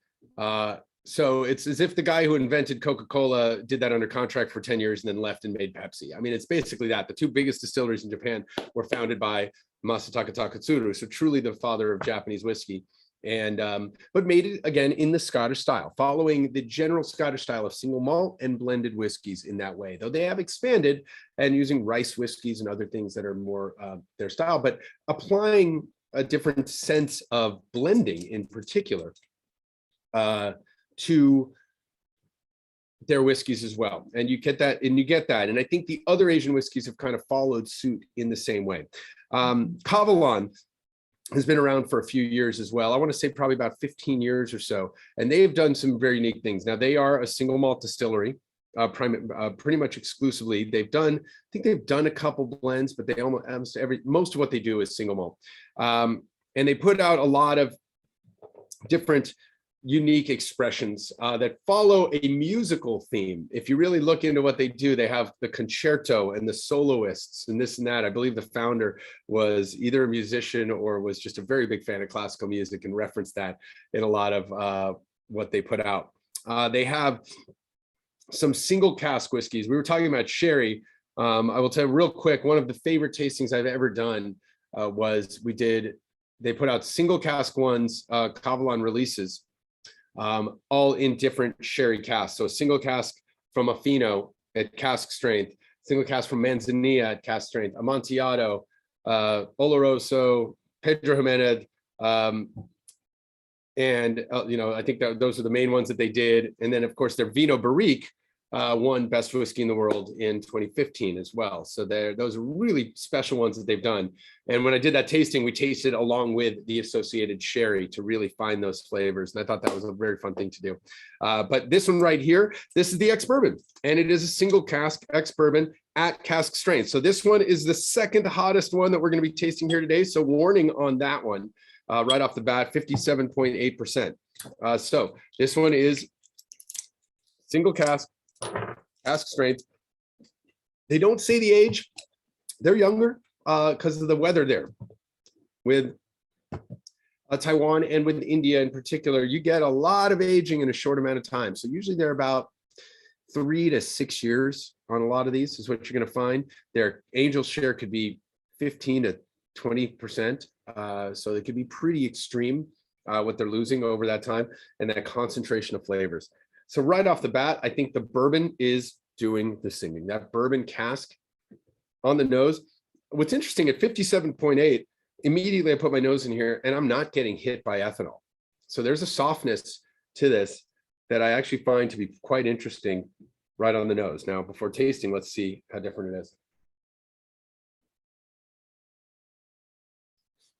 So it's as if the guy who invented Coca-Cola did that under contract for 10 years and then left and made Pepsi. I mean, it's basically that. The two biggest distilleries in Japan were founded by Masataka Takatsuru, so truly the father of Japanese whiskey, and but made it again in the Scottish style, following the general Scottish style of single malt and blended whiskeys in that way, though they have expanded and using rice whiskeys and other things that are more their style, but applying a different sense of blending in particular to their whiskeys as well. And you get that. And I think the other Asian whiskeys have kind of followed suit in the same way. Kavalan has been around for a few years as well. I want to say probably about 15 years or so. And they've done some very unique things. Now, they are a single malt distillery, pretty much exclusively. I think they've done a couple blends, but they most of what they do is single malt. And they put out a lot of different unique expressions that follow a musical theme. If you really look into what they do, they have the concerto and the soloists and this and that. I believe the founder was either a musician or was just a very big fan of classical music and referenced that in a lot of what they put out. They have some single cask whiskeys. We were talking about sherry. I will tell you real quick, one of the favorite tastings I've ever done was they put out single cask ones, Kavalan releases, all in different sherry casks. So a single cask from Afino at cask strength, single cask from Manzanilla at cask strength, Amontillado, Oloroso, Pedro Jimenez, and I think that those are the main ones that they did. And then of course their Vino Barrique won Best Whiskey in the World in 2015 as well. So those are really special ones that they've done. And when I did that tasting, we tasted along with the associated sherry to really find those flavors. And I thought that was a very fun thing to do. But this one right here, this is the ex-bourbon, and it is a single cask ex-bourbon at cask strength. So this one is the second hottest one that we're going to be tasting here today. So warning on that one right off the bat, 57.8%. So this one is single cask strength. They don't say the age. They're younger because of the weather there. With Taiwan and with India in particular, you get a lot of aging in a short amount of time. So usually they're about 3 to 6 years on a lot of these is what you're going to find. Their angel share could be 15 to 20%. So it could be pretty extreme what they're losing over that time and that concentration of flavors. So right off the bat, I think the bourbon is doing the singing. That bourbon cask on the nose. What's interesting at 57.8, immediately I put my nose in here and I'm not getting hit by ethanol. So there's a softness to this that I actually find to be quite interesting right on the nose. Now, before tasting, let's see how different it is.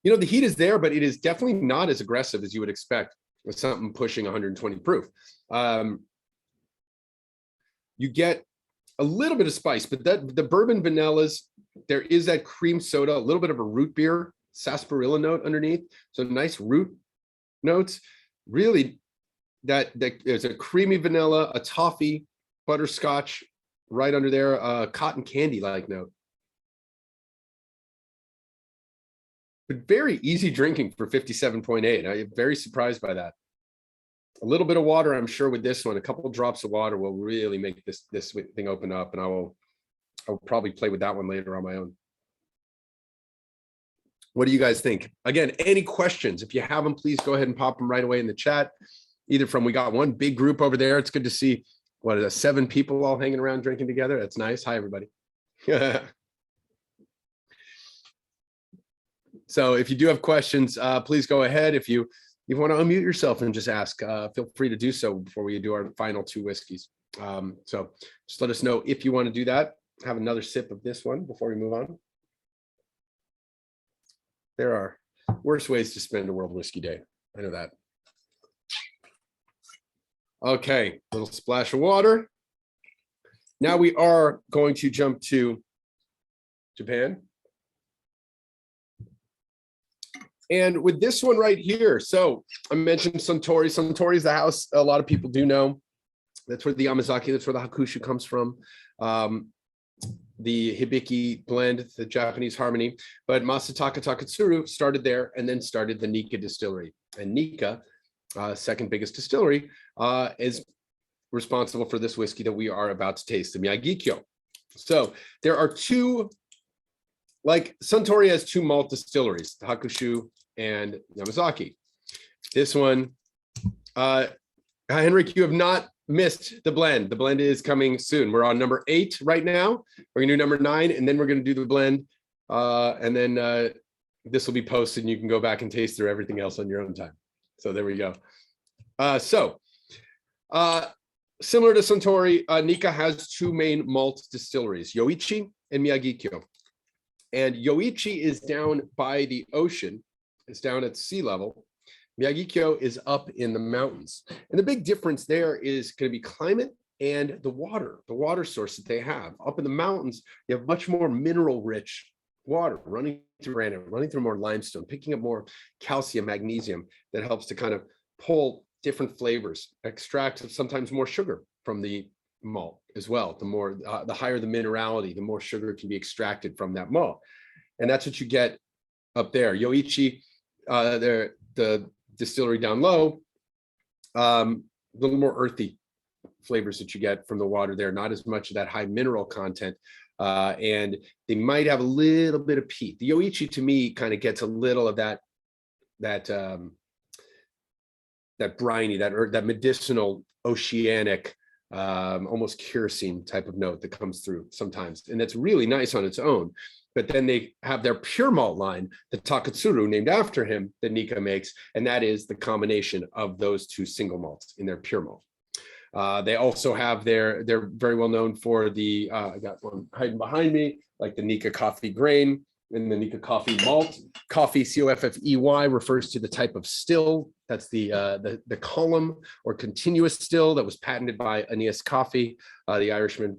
The heat is there, but it is definitely not as aggressive as you would expect with something pushing 120 proof. You get a little bit of spice, but the bourbon vanillas, there is that cream soda, a little bit of a root beer, sarsaparilla note underneath. So nice root notes. Really, that there's a creamy vanilla, a toffee, butterscotch right under there, cotton candy-like note. But very easy drinking for 57.8. I'm very surprised by that. A little bit of water, I'm sure with this one, a couple of drops of water will really make this thing open up, and I'll probably play with that one later on my own. What do you guys think? Again, any questions? If you have them, please go ahead and pop them right away in the chat. Either from, we got one big group over there. It's good to see, what is that, 7 people all hanging around drinking together. That's nice. Hi, everybody. So if you do have questions, please go ahead. If you want to unmute yourself and just ask, feel free to do so before we do our final 2 whiskeys. So just let us know if you want to do that. Have another sip of this one before we move on. There are worse ways to spend a World Whiskey Day. I know that. Okay, little splash of water. Now we are going to jump to Japan. And with this one right here, so I mentioned Suntory. Suntory is the house a lot of people do know. That's where the Yamazaki, that's where the Hakushu comes from. The Hibiki blend, the Japanese harmony. But Masataka Takatsuru started there and then started the Nika distillery. And Nika, second biggest distillery, is responsible for this whiskey that we are about to taste, the Miyagikyo. So there are 2, like Suntory has 2 malt distilleries, the Hakushu and Yamazaki. This one, Henrik, you have not missed the blend. The blend is coming soon. We're on number 8 right now. We're gonna do number 9, and then we're gonna do the blend. And then this will be posted and you can go back and taste through everything else on your own time. So there we go. Similar to Suntory, Nika has 2 main malt distilleries, Yoichi and Miyagikyo. And Yoichi is down by the ocean. It's down at sea level. Miyagikyo is up in the mountains. And the big difference there is going to be climate and the water source that they have. Up in the mountains, you have much more mineral-rich water running through granite, running through more limestone, picking up more calcium, magnesium that helps to kind of pull different flavors, extract sometimes more sugar from the malt as well. The higher the minerality, the more sugar can be extracted from that malt. And that's what you get up there. Yoichi, the distillery down low, a little more earthy flavors that you get from the water there, not as much of that high mineral content. And they might have a little bit of peat. The Yoichi to me kind of gets a little of that briny, that medicinal, oceanic, almost kerosene type of note that comes through sometimes. And that's really nice on its own. But then they have their pure malt line, the Takatsuru, named after him, that Nika makes. And that is the combination of those 2 single malts in their pure malt. They also have they're very well known for the, I got one hiding behind me, like the Nika coffee grain and the Nika coffee malt. Coffee, C-O-F-F-E-Y, refers to the type of still. That's the column or continuous still that was patented by Aeneas Coffey, the Irishman.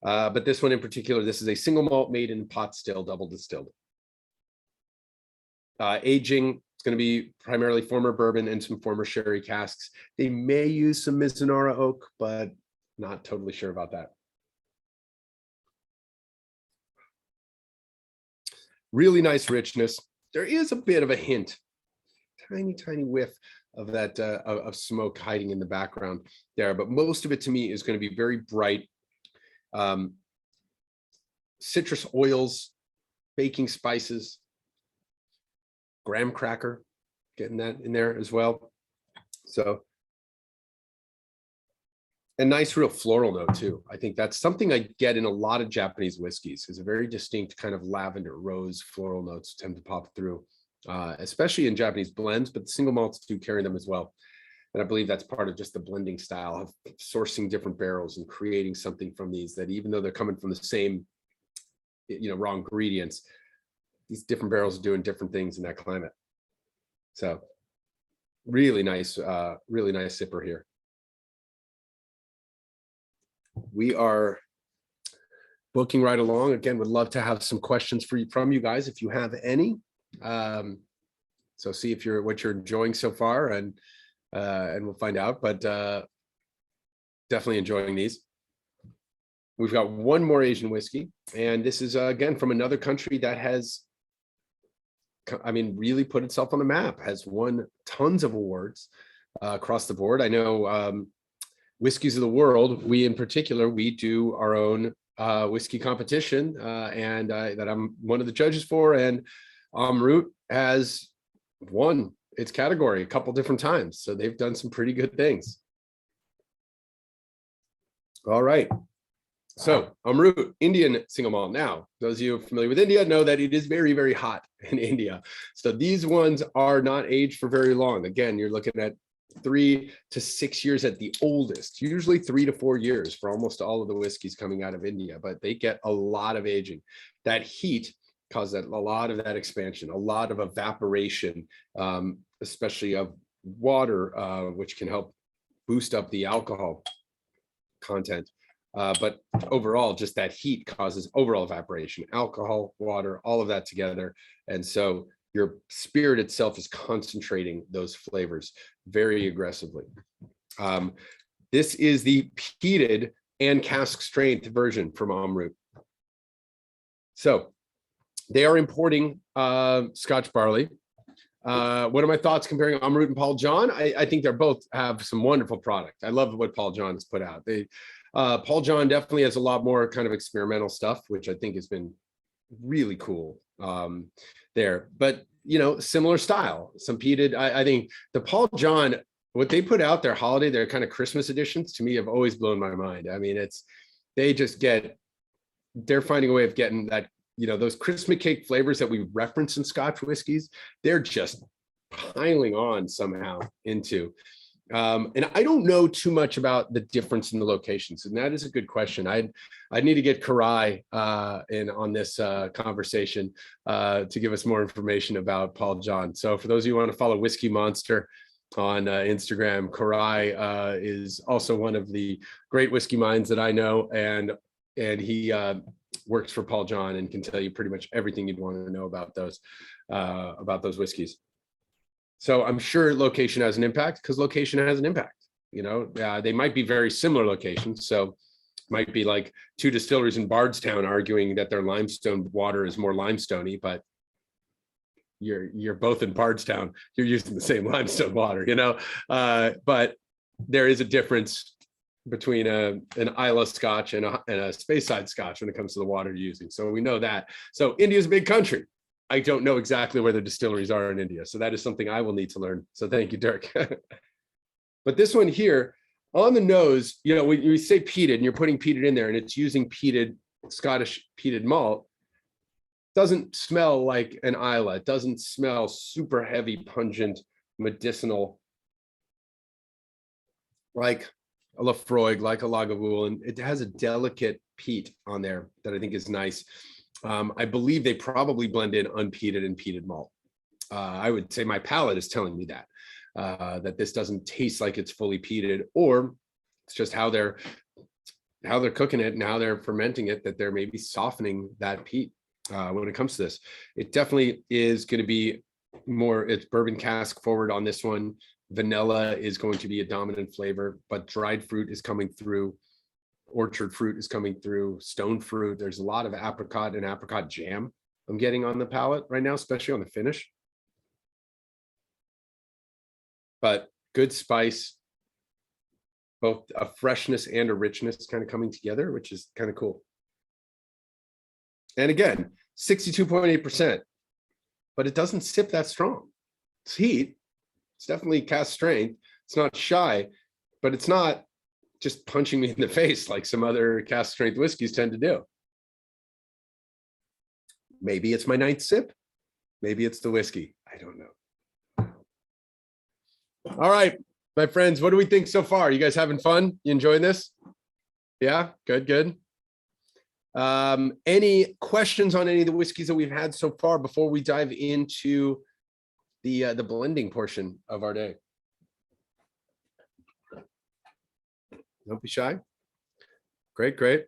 But this one in particular, this is a single malt made in pot still, double distilled. Aging, it's going to be primarily former bourbon and some former sherry casks. They may use some Mizunara oak, but not totally sure about that. Really nice richness. There is a bit of a hint, tiny whiff of that of smoke hiding in the background there, but most of it to me is going to be very bright. Citrus oils, baking spices, graham cracker, getting that in there as well. So a nice real floral note too. I think that's something I get in a lot of Japanese whiskeys, is a very distinct kind of lavender, rose, floral notes tend to pop through, especially in Japanese blends, but the single malts do carry them as well. And I believe that's part of just the blending style of sourcing different barrels and creating something from these, that even though they're coming from the same, raw ingredients, these different barrels are doing different things in that climate. So really nice sipper here. We are booking right along. Again, would love to have some questions from you guys if you have any. So see if what you're enjoying so far, and we'll find out. But definitely enjoying these. We've got one more Asian whiskey, and this is again from another country that has, really put itself on the map, has won tons of awards. across the board. I know Whiskies of the World, we in particular, we do our own whiskey competition and that I'm one of the judges for, and Amrut has won its category a couple different times. So they've done some pretty good things. All right. So Amrut, Indian single malt. Now, those of you familiar with India know that it is very, very hot in India. So these ones are not aged for very long. Again, you're looking at 3 to 6 years at the oldest, usually 3 to 4 years for almost all of the whiskeys coming out of India, but they get a lot of aging. That heat causes a lot of that expansion, a lot of evaporation, especially of water, which can help boost up the alcohol content. But overall, just that heat causes overall evaporation, alcohol, water, all of that together. And so your spirit itself is concentrating those flavors very aggressively. This is the peated and cask strength version from Amrut. So they are importing Scotch barley. What are my thoughts comparing Amrut and Paul John? I think they're both have some wonderful product. I love what Paul John has put out. Paul John definitely has a lot more kind of experimental stuff, which I think has been really cool there. But, you know, similar style, some peated. I think the Paul John, what they put out their holiday, their kind of Christmas editions, to me have always blown my mind. I mean, they're finding a way of getting that, you know, those Christmas cake flavors that we reference in Scotch whiskeys, they're just piling on somehow into. And I don't know too much about the difference in the locations, and that is a good question. I need to get Karai in on this conversation to give us more information about Paul John. So for those of you who want to follow Whiskey Monster on Instagram, Karai is also one of the great whiskey minds that I know, and he works for Paul John and can tell you pretty much everything you'd want to know about those whiskeys. So I'm sure location has an impact, because location has an impact. You know, they might be very similar locations. So might be like two distilleries in Bardstown arguing that their limestone water is more limestoney, but you're both in Bardstown. You're using the same limestone water, you know. But there is a difference between an Islay Scotch and a Speyside Scotch when it comes to the water you're using. So we know that. So India's a big country. I don't know exactly where the distilleries are in India. So that is something I will need to learn. So thank you, Dirk. But this one here on the nose, you know, when you say peated and you're putting peated in there and it's using peated, Scottish peated malt, doesn't smell like an Islay. It doesn't smell super heavy, pungent, medicinal, like a Lafroig, like a Lagavulin, and it has a delicate peat on there that I think is nice. I believe they probably blend in unpeated and peated malt. I would say my palate is telling me that this doesn't taste like it's fully peated, or it's just how they're cooking it and how they're fermenting it, that they're maybe softening that peat. When it comes to this, it definitely is going to be more, it's bourbon cask forward on this one. Vanilla is going to be a dominant flavor, but dried fruit is coming through. Orchard fruit is coming through, stone fruit. There's a lot of apricot and apricot jam I'm getting on the palate right now, especially on the finish. But good spice, both a freshness and a richness kind of coming together, which is kind of cool. And again, 62.8%, but it doesn't sip that strong. It's heat. It's definitely cask strength. It's not shy, but it's not just punching me in the face like some other cask strength whiskeys tend to do. Maybe it's my ninth sip. Maybe it's the whiskey. I don't know. All right, my friends, what do we think so far? You guys having fun? You enjoying this? Yeah, good, good. Any questions on any of the whiskeys that we've had so far before we dive into the blending portion of our day? Don't be shy. Great, great.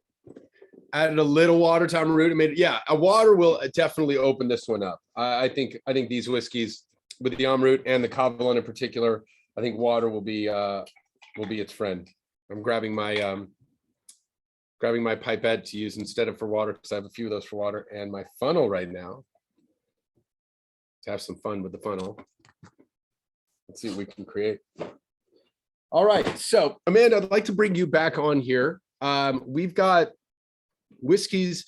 Added a little water to Amrut and made it. Yeah, a water will definitely open this one up. I think these whiskeys with the Amrut and the Kavalan in particular, I think water will be its friend. I'm grabbing my pipette to use instead of for water, because I have a few of those for water, and my funnel right now to have some fun with the funnel. Let's see what we can create. All right. So, Amanda, I'd like to bring you back on here. We've got whiskeys,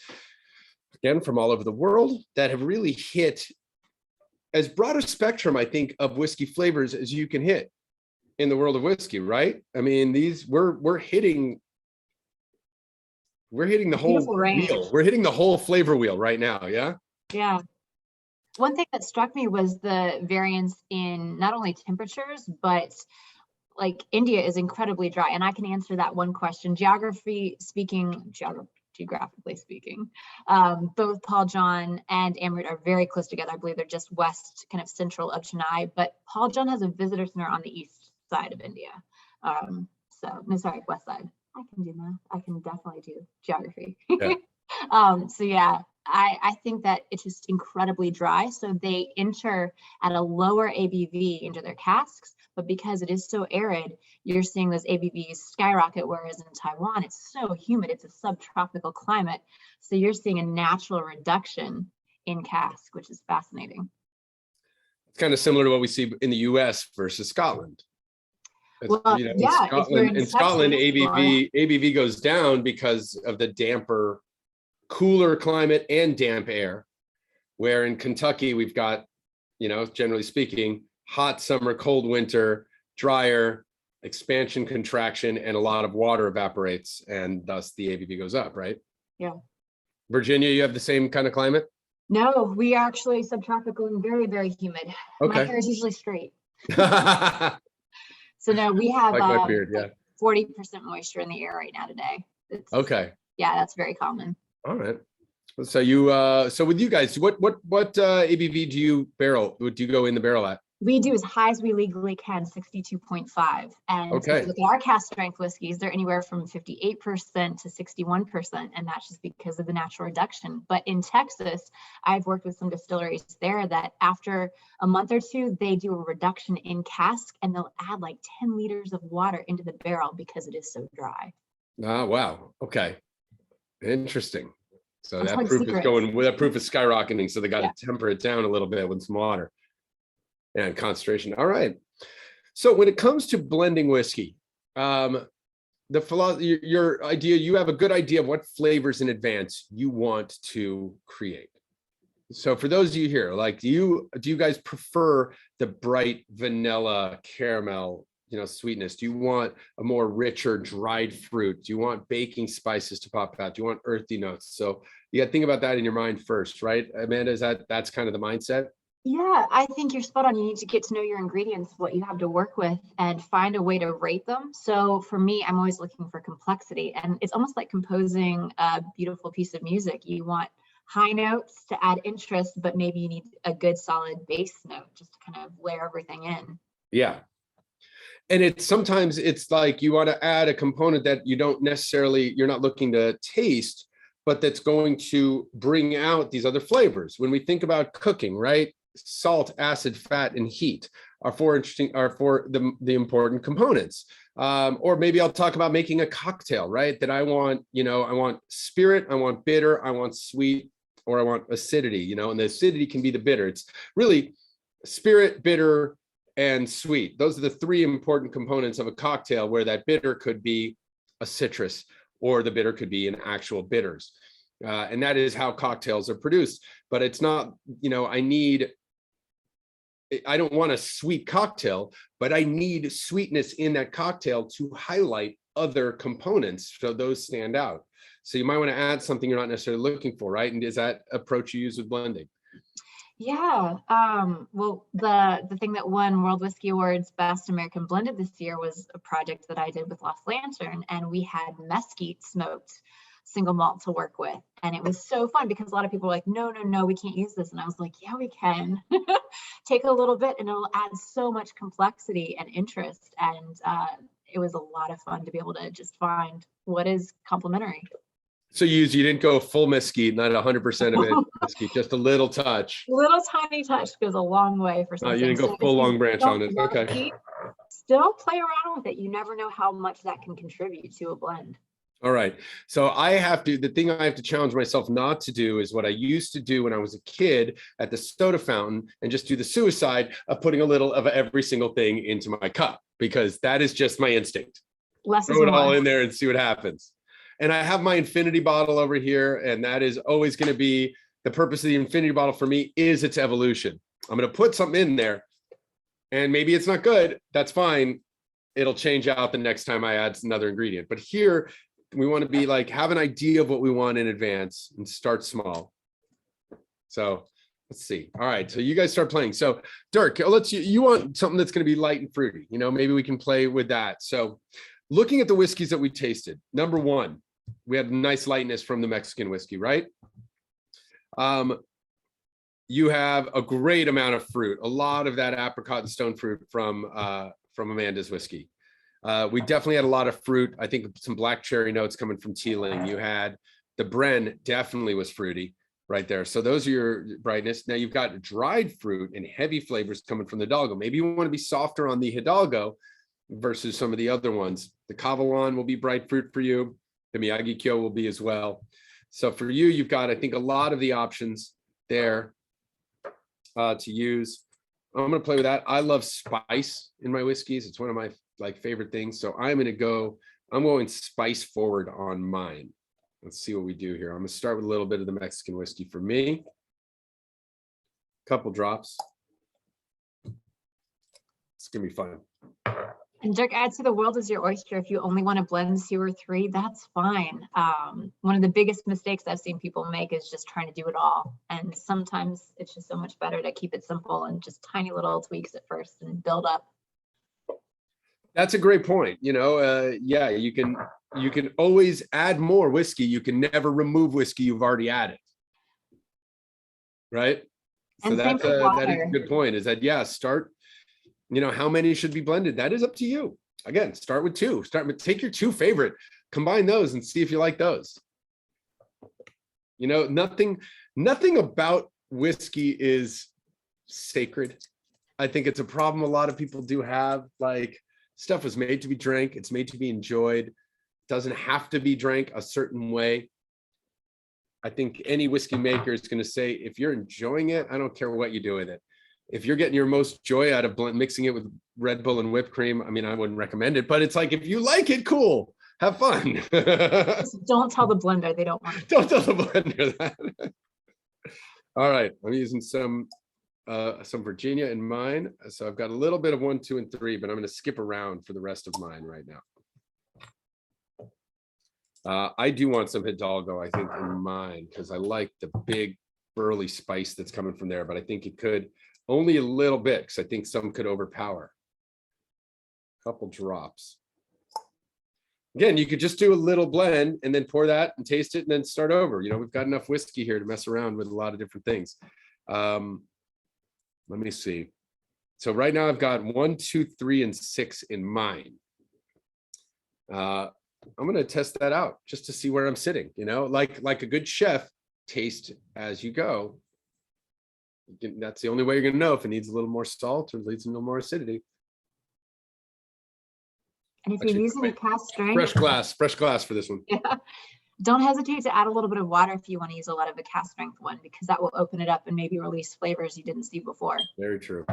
again, from all over the world that have really hit as broad a spectrum, I think, of whiskey flavors as you can hit in the world of whiskey, right? I mean, we're hitting the whole wheel. We're hitting the whole flavor wheel right now. Yeah. Yeah. One thing that struck me was the variance in not only temperatures, but like India is incredibly dry. And I can answer that one question. Geographically speaking, both Paul John and Amrut are very close together. I believe they're just west, kind of central of Chennai, but Paul John has a visitor center on the east side of India. West side. I can do math. I can definitely do geography. Yeah. So yeah, I think that it's just incredibly dry. So they enter at a lower ABV into their casks, but because it is so arid, you're seeing those ABVs skyrocket, whereas in Taiwan, it's so humid, it's a subtropical climate. So you're seeing a natural reduction in cask, which is fascinating. It's kind of similar to what we see in the US versus Scotland. Well, yeah, in Scotland, ABV goes down because of the damper, cooler climate and damp air, where in Kentucky we've got, generally speaking, hot summer, cold winter, drier, expansion, contraction, and a lot of water evaporates, and thus the ABV goes up, right? Yeah. Virginia, you have the same kind of climate? No, we are actually subtropical and very, very humid. Okay. My hair is usually straight. So no, we have like my beard, yeah. 40% moisture in the air right now today. Okay. Yeah, that's very common. All right. So so with you guys, what ABV do you go in the barrel at? We do as high as we legally can, 62.5. And okay. If you look at our cask strength whiskeys, they're anywhere from 58% to 61%. And that's just because of the natural reduction. But in Texas, I've worked with some distilleries there that after a month or two, they do a reduction in cask and they'll add like 10 liters of water into the barrel because it is so dry. Oh, wow. Okay. Interesting. So that's that proof is skyrocketing. So they got to temper it down a little bit with some water. And concentration. All right. So when it comes to blending whiskey, your idea, you have a good idea of what flavors in advance you want to create. So for those of you here, like, do you guys prefer the bright vanilla caramel, sweetness? Do you want a more richer dried fruit? Do you want baking spices to pop out? Do you want earthy notes? So you got to think about that in your mind first, right? Amanda, that's kind of the mindset? Yeah, I think you're spot on. You need to get to know your ingredients, what you have to work with, and find a way to rate them. So for me, I'm always looking for complexity. And it's almost like composing a beautiful piece of music. You want high notes to add interest, but maybe you need a good solid bass note just to kind of layer everything in. Yeah. And sometimes it's like you want to add a component that you're not looking to taste, but that's going to bring out these other flavors. When we think about cooking, right? Salt, acid, fat, and heat are the important components. Or maybe I'll talk about making a cocktail, right? That I want spirit, I want bitter, I want sweet, or I want acidity, and the acidity can be the bitter. It's really spirit, bitter, and sweet. Those are the three important components of a cocktail, where that bitter could be a citrus or the bitter could be an actual bitters. And that is how cocktails are produced. But it's not, I don't want a sweet cocktail, but I need sweetness in that cocktail to highlight other components so those stand out. So you might want to add something you're not necessarily looking for, right? And is that approach you use with blending? Yeah. Well, the thing that won World Whiskey Awards Best American Blended this year was a project that I did with Lost Lantern, and we had mesquite smoked single malt to work with. And it was so fun because a lot of people were like, no, we can't use this. And I was like, yeah, we can. Take a little bit and it'll add so much complexity and interest. And it was a lot of fun to be able to just find what is complementary. So you didn't go full mesquite, not 100% of it mesquite, just a little touch. Little tiny touch goes a long way for something. You didn't go full long branch on it. Okay. Still play around with it. You never know how much that can contribute to a blend. All right. So the thing I have to challenge myself not to do is what I used to do when I was a kid at the soda fountain and just do the suicide of putting a little of every single thing into my cup. because that is just my instinct. Less is Throw it all more. in there and see what happens. And I have my infinity bottle over here, and that is always going to be the purpose of the infinity bottle for me is its evolution. I'm going to put something in there, and maybe it's not good. That's fine. It'll change out the next time I add another ingredient. But here we want to be like, have an idea of what we want in advance and start small. So let's see. All right. So you guys start playing. So Dirk, you want something that's going to be light and fruity. Maybe we can play with that. So looking at the whiskeys that we tasted, number one, we had nice lightness from the Mexican whiskey, right? You have a great amount of fruit, a lot of that apricot and stone fruit from Amanda's whiskey. We definitely had a lot of fruit. I think some black cherry notes coming from Teeling. You had the Bren definitely was fruity right there. So those are your brightness. Now you've got dried fruit and heavy flavors coming from the Hidalgo. Maybe you want to be softer on the Hidalgo versus some of the other ones. The Cavalan will be bright fruit for you. The Miyagi-Kyo will be as well. So for you, you've got, I think, a lot of the options there to use. I'm going to play with that. I love spice in my whiskeys. It's one of my favorite things. So I'm going spice forward on mine. Let's see what we do here. I'm going to start with a little bit of the Mexican whiskey for me. Couple drops. It's going to be fun. And Dirk, add to the world is your oyster. If you only want to blend 2 or 3, that's fine. One of the biggest mistakes I've seen people make is just trying to do it all. And sometimes it's just so much better to keep it simple and just tiny little tweaks at first and build up. That's a great point. Yeah, you can always add more whiskey. You can never remove whiskey you've already added. Right? So that is a good point, is that, yeah, start, how many should be blended? That is up to you. Again, start with 2. Take your 2 favorite, combine those and see if you like those. Nothing about whiskey is sacred. I think it's a problem a lot of people do have. Stuff was made to be drank. It's made to be enjoyed. It doesn't have to be drank a certain way. I think any whiskey maker is going to say, if you're enjoying it, I don't care what you do with it. If you're getting your most joy out of mixing it with Red Bull and whipped cream, I mean, I wouldn't recommend it, but it's like, if you like it, cool, have fun. Don't tell the blender, they don't want it. Don't tell the blender that. All right, I'm using some Virginia in mine. So I've got a little bit of 1, 2, and 3, but I'm going to skip around for the rest of mine right now. I do want some Hidalgo, I think, in mine, because I like the big burly spice that's coming from there, but I think it could only a little bit, because I think some could overpower. A couple drops. Again, you could just do a little blend and then pour that and taste it and then start over. We've got enough whiskey here to mess around with a lot of different things. Let me see. So right now I've got 1, 2, 3, and 6 in mine. I'm going to test that out just to see where I'm sitting, like a good chef, taste as you go. That's the only way you're going to know if it needs a little more salt or needs a little more acidity. And if you're using a cast strength, fresh glass for this one. Yeah, don't hesitate to add a little bit of water if you want to use a lot of a cast strength one, because that will open it up and maybe release flavors you didn't see before. Very true.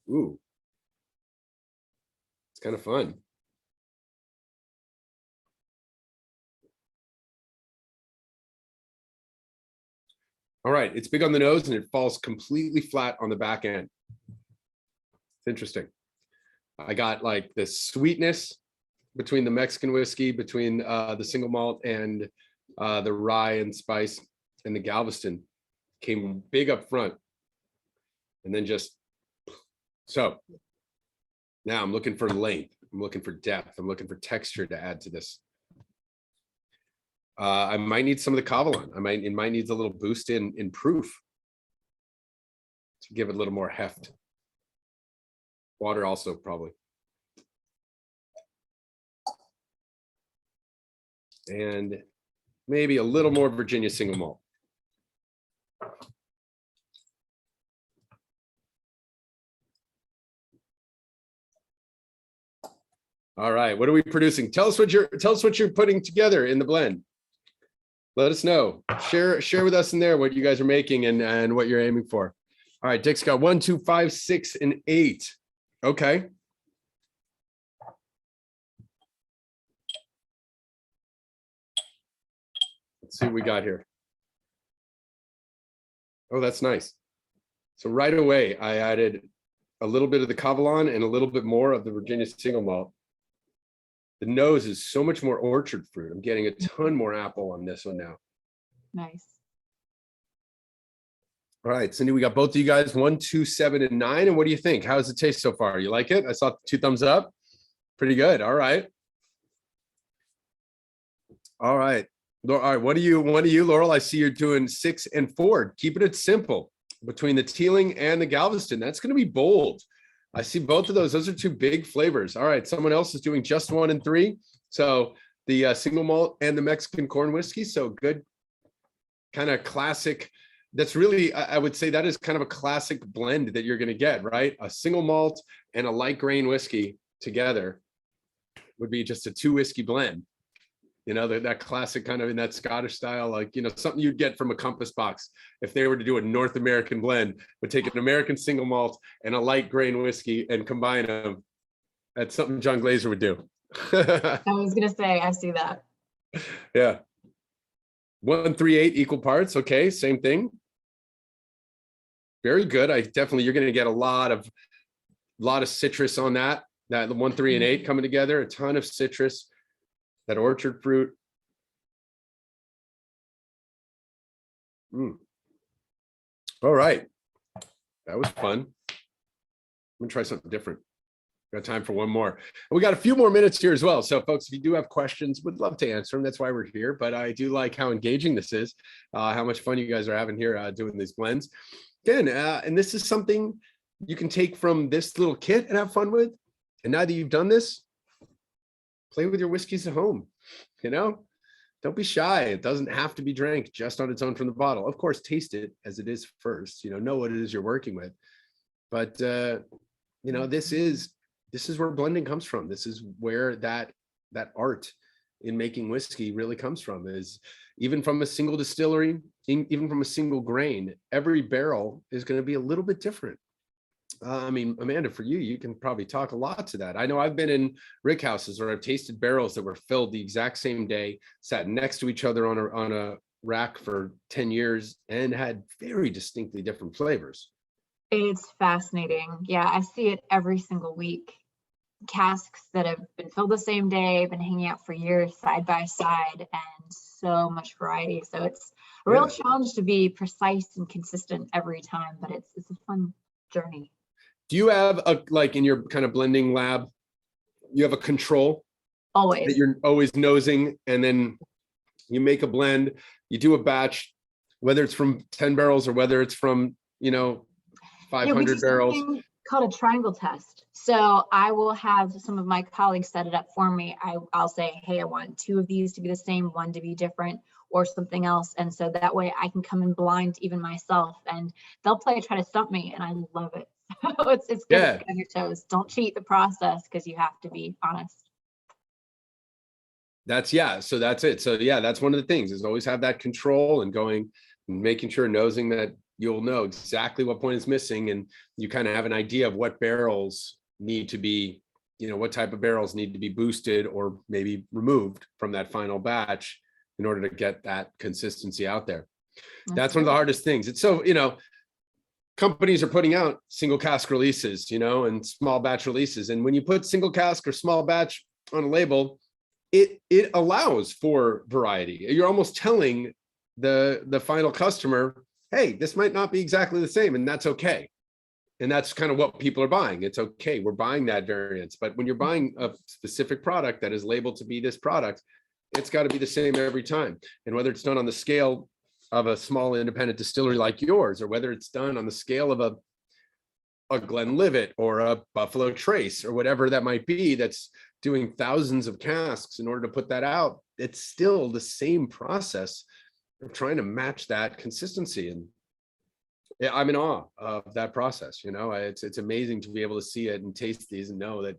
Ooh, it's kind of fun. All right, it's big on the nose and it falls completely flat on the back end. It's interesting. I got this sweetness between the Mexican whiskey, between the single malt and the rye and spice, and the Galveston came big up front. And then so now I'm looking for length. I'm looking for depth. I'm looking for texture to add to this. I might need some of the Cavalan. It might need a little boost in proof to give it a little more heft. Water also probably. And maybe a little more Virginia single malt. All right, what are we producing? Tell us what you're putting together in the blend. Let us know. Share with us in there what you guys are making and what you're aiming for. All right, Dick's got 1, 2, 5, 6, and 8. Okay. Let's see what we got here. Oh, that's nice. So right away, I added a little bit of the Cavalon and a little bit more of the Virginia single malt. The nose is so much more orchard fruit. I'm getting a ton more apple on this one now. Nice. All right, Cindy, we got both of you guys, 1, 2, 7, and 9. And what do you think? How does it taste so far? You like it? I saw 2 thumbs up. Pretty good. All right. All right. All right. What do you, Laurel? I see you're doing 6 and 4. Keeping it simple between the Teeling and the Galveston. That's going to be bold. I see both of those. Those are 2 big flavors. All right. Someone else is doing just 1 and 3. So the single malt and the Mexican corn whiskey. So good, kind of classic. That's really, I would say that is kind of a classic blend that you're going to get, right? A single malt and a light grain whiskey together would be just a 2 whiskey blend. You know, that classic kind of in that Scottish style, like, you know, something you'd get from a Compass box if they were to do a North American blend, would take an American single malt and a light grain whiskey and combine them. That's something John Glazer would do. I was going to say, I see that. Yeah. 1, 3, 8 equal parts. Okay. Same thing. Very good. You're going to get a lot of citrus on that 1, 3, and 8 coming together, a ton of citrus. That orchard fruit. All right. That was fun. I'm gonna try something different. Got time for one more. We got a few more minutes here as well. So folks, if you do have questions, would love to answer them. That's why we're here. But I do like how engaging this is, how much fun you guys are having here doing these blends. Again, and this is something you can take from this little kit and have fun with. And now that you've done this, play with your whiskeys at home, you know, don't be shy. It doesn't have to be drank just on its own from the bottle. Of course, taste it as it is first, you know what it is you're working with. But, you know, this is where blending comes from. This is where that art in making whiskey really comes from, is even from a single distillery, even from a single grain, every barrel is going to be a little bit different. I mean, Amanda, for you can probably talk a lot to that. I know I've been in rick houses where I've tasted barrels that were filled the exact same day, sat next to each other on a rack for 10 years and had very distinctly different flavors. It's fascinating. Yeah, I see it every single week. Casks that have been filled the same day, been hanging out for years side by side, and so much variety. So it's a real challenge to be precise and consistent every time, but it's a fun journey. Do you have like in your kind of blending lab, you have a control? Always. That you're always nosing, and then you make a blend, you do a batch, whether it's from 10 barrels or whether it's from, 500 barrels. Called a triangle test. So I will have some of my colleagues set it up for me. I'll say, hey, I want 2 of these to be the same, 1 to be different, or something else. And so that way I can come in blind, even myself, and they'll try to stump me, and I love it. So it's good to get on your toes. Don't cheat the process, because you have to be honest. So that's it. So that's one of the things, is always have that control and making sure, nosing that you'll know exactly what point is missing, and you kind of have an idea of what barrels need to be, what type of barrels need to be boosted or maybe removed from that final batch in order to get that consistency out there. That's one of the hardest things. It's so, companies are putting out single cask releases, and small batch releases. And when you put single cask or small batch on a label, it allows for variety. You're almost telling the final customer, hey, this might not be exactly the same, and that's okay. And that's kind of what people are buying. It's okay, we're buying that variance. But when you're buying a specific product that is labeled to be this product, it's got to be the same every time. And whether it's done on the scale of a small independent distillery like yours, or whether it's done on the scale of a Glenlivet or a Buffalo Trace or whatever that might be, that's doing thousands of casks in order to put that out, it's still the same process of trying to match that consistency. And I'm in awe of that process. It's amazing to be able to see it and taste these and know that,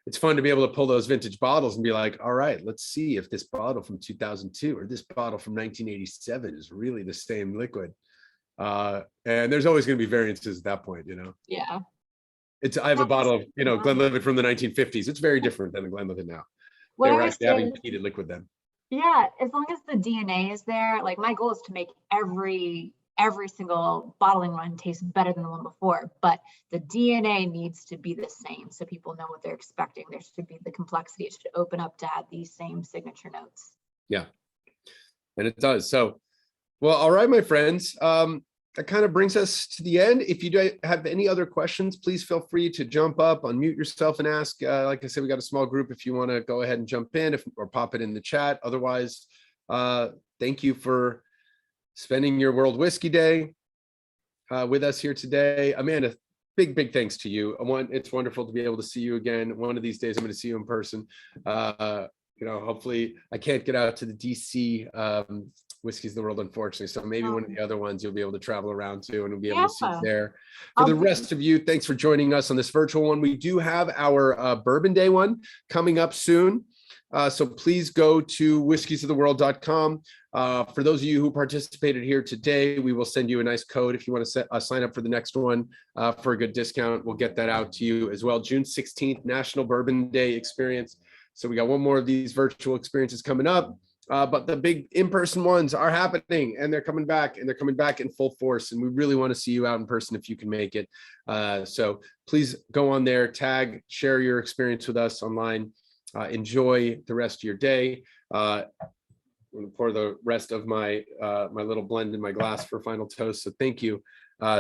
it's fun to be able to pull those vintage bottles and be like, all right, let's see if this bottle from 2002 or this bottle from 1987 is really the same liquid. And there's always going to be variances at that point, you know. Yeah. I have a bottle of, you know, Yeah. Glenlivet from the 1950s. It's very different than the Glenlivet now. What They were I actually say having is, heated liquid then. yeah, as long as the DNA is there, like my goal is to make every single bottling run taste better than the one before, but the DNA needs to be the same so people know what they're expecting. There should be the complexity. It should open up to have these same signature notes. Yeah, and it does. So, well, all right, my friends. That kind of brings us to the end. If you do have any other questions, please feel free to jump up, unmute yourself, and ask. Like I said, we got a small group if you want to go ahead and jump in or pop it in the chat. Otherwise, thank you for spending your World Whiskey Day with us here today. Amanda, big thanks to you. It's wonderful to be able to see you again. One of these days, I'm going to see you in person. You know, hopefully I can't get out to the DC Whiskies of the World, unfortunately. So maybe one of the other ones you'll be able to travel around to and we'll be able to see you there. For the rest of you, thanks for joining us on this virtual one. We do have our Bourbon Day one coming up soon. So please go to whiskiesoftheworld.com. For those of you who participated here today, we will send you a nice code if you want to sign up for the next one for a good discount. We'll get that out to you as well. June 16th, National Bourbon Day experience. So we got one more of these virtual experiences coming up. But the big in-person ones are happening and they're coming back in full force. And we really want to see you out in person if you can make it. So please go on there, tag, share your experience with us online. Enjoy the rest of your day. I'm going to pour the rest of my my little blend in my glass for final toast. So thank you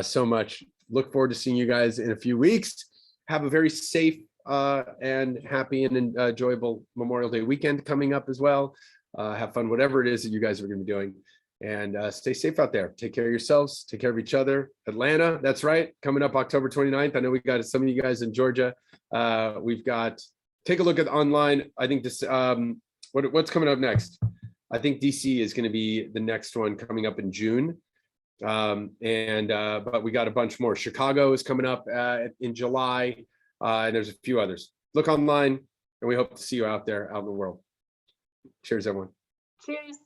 so much. Look forward to seeing you guys in a few weeks. Have a very safe and happy and enjoyable Memorial Day weekend coming up as well. Have fun, whatever it is that you guys are going to be doing. And stay safe out there. Take care of yourselves. Take care of each other. Atlanta, that's right. Coming up October 29th. I know we got some of you guys in Georgia. We've got, take a look at online. I think this, what's coming up next? I think DC is going to be the next one coming up in June. But we got a bunch more. Chicago is coming up in July. And there's a few others. Look online and we hope to see you out there, out in the world. Cheers, everyone. Cheers.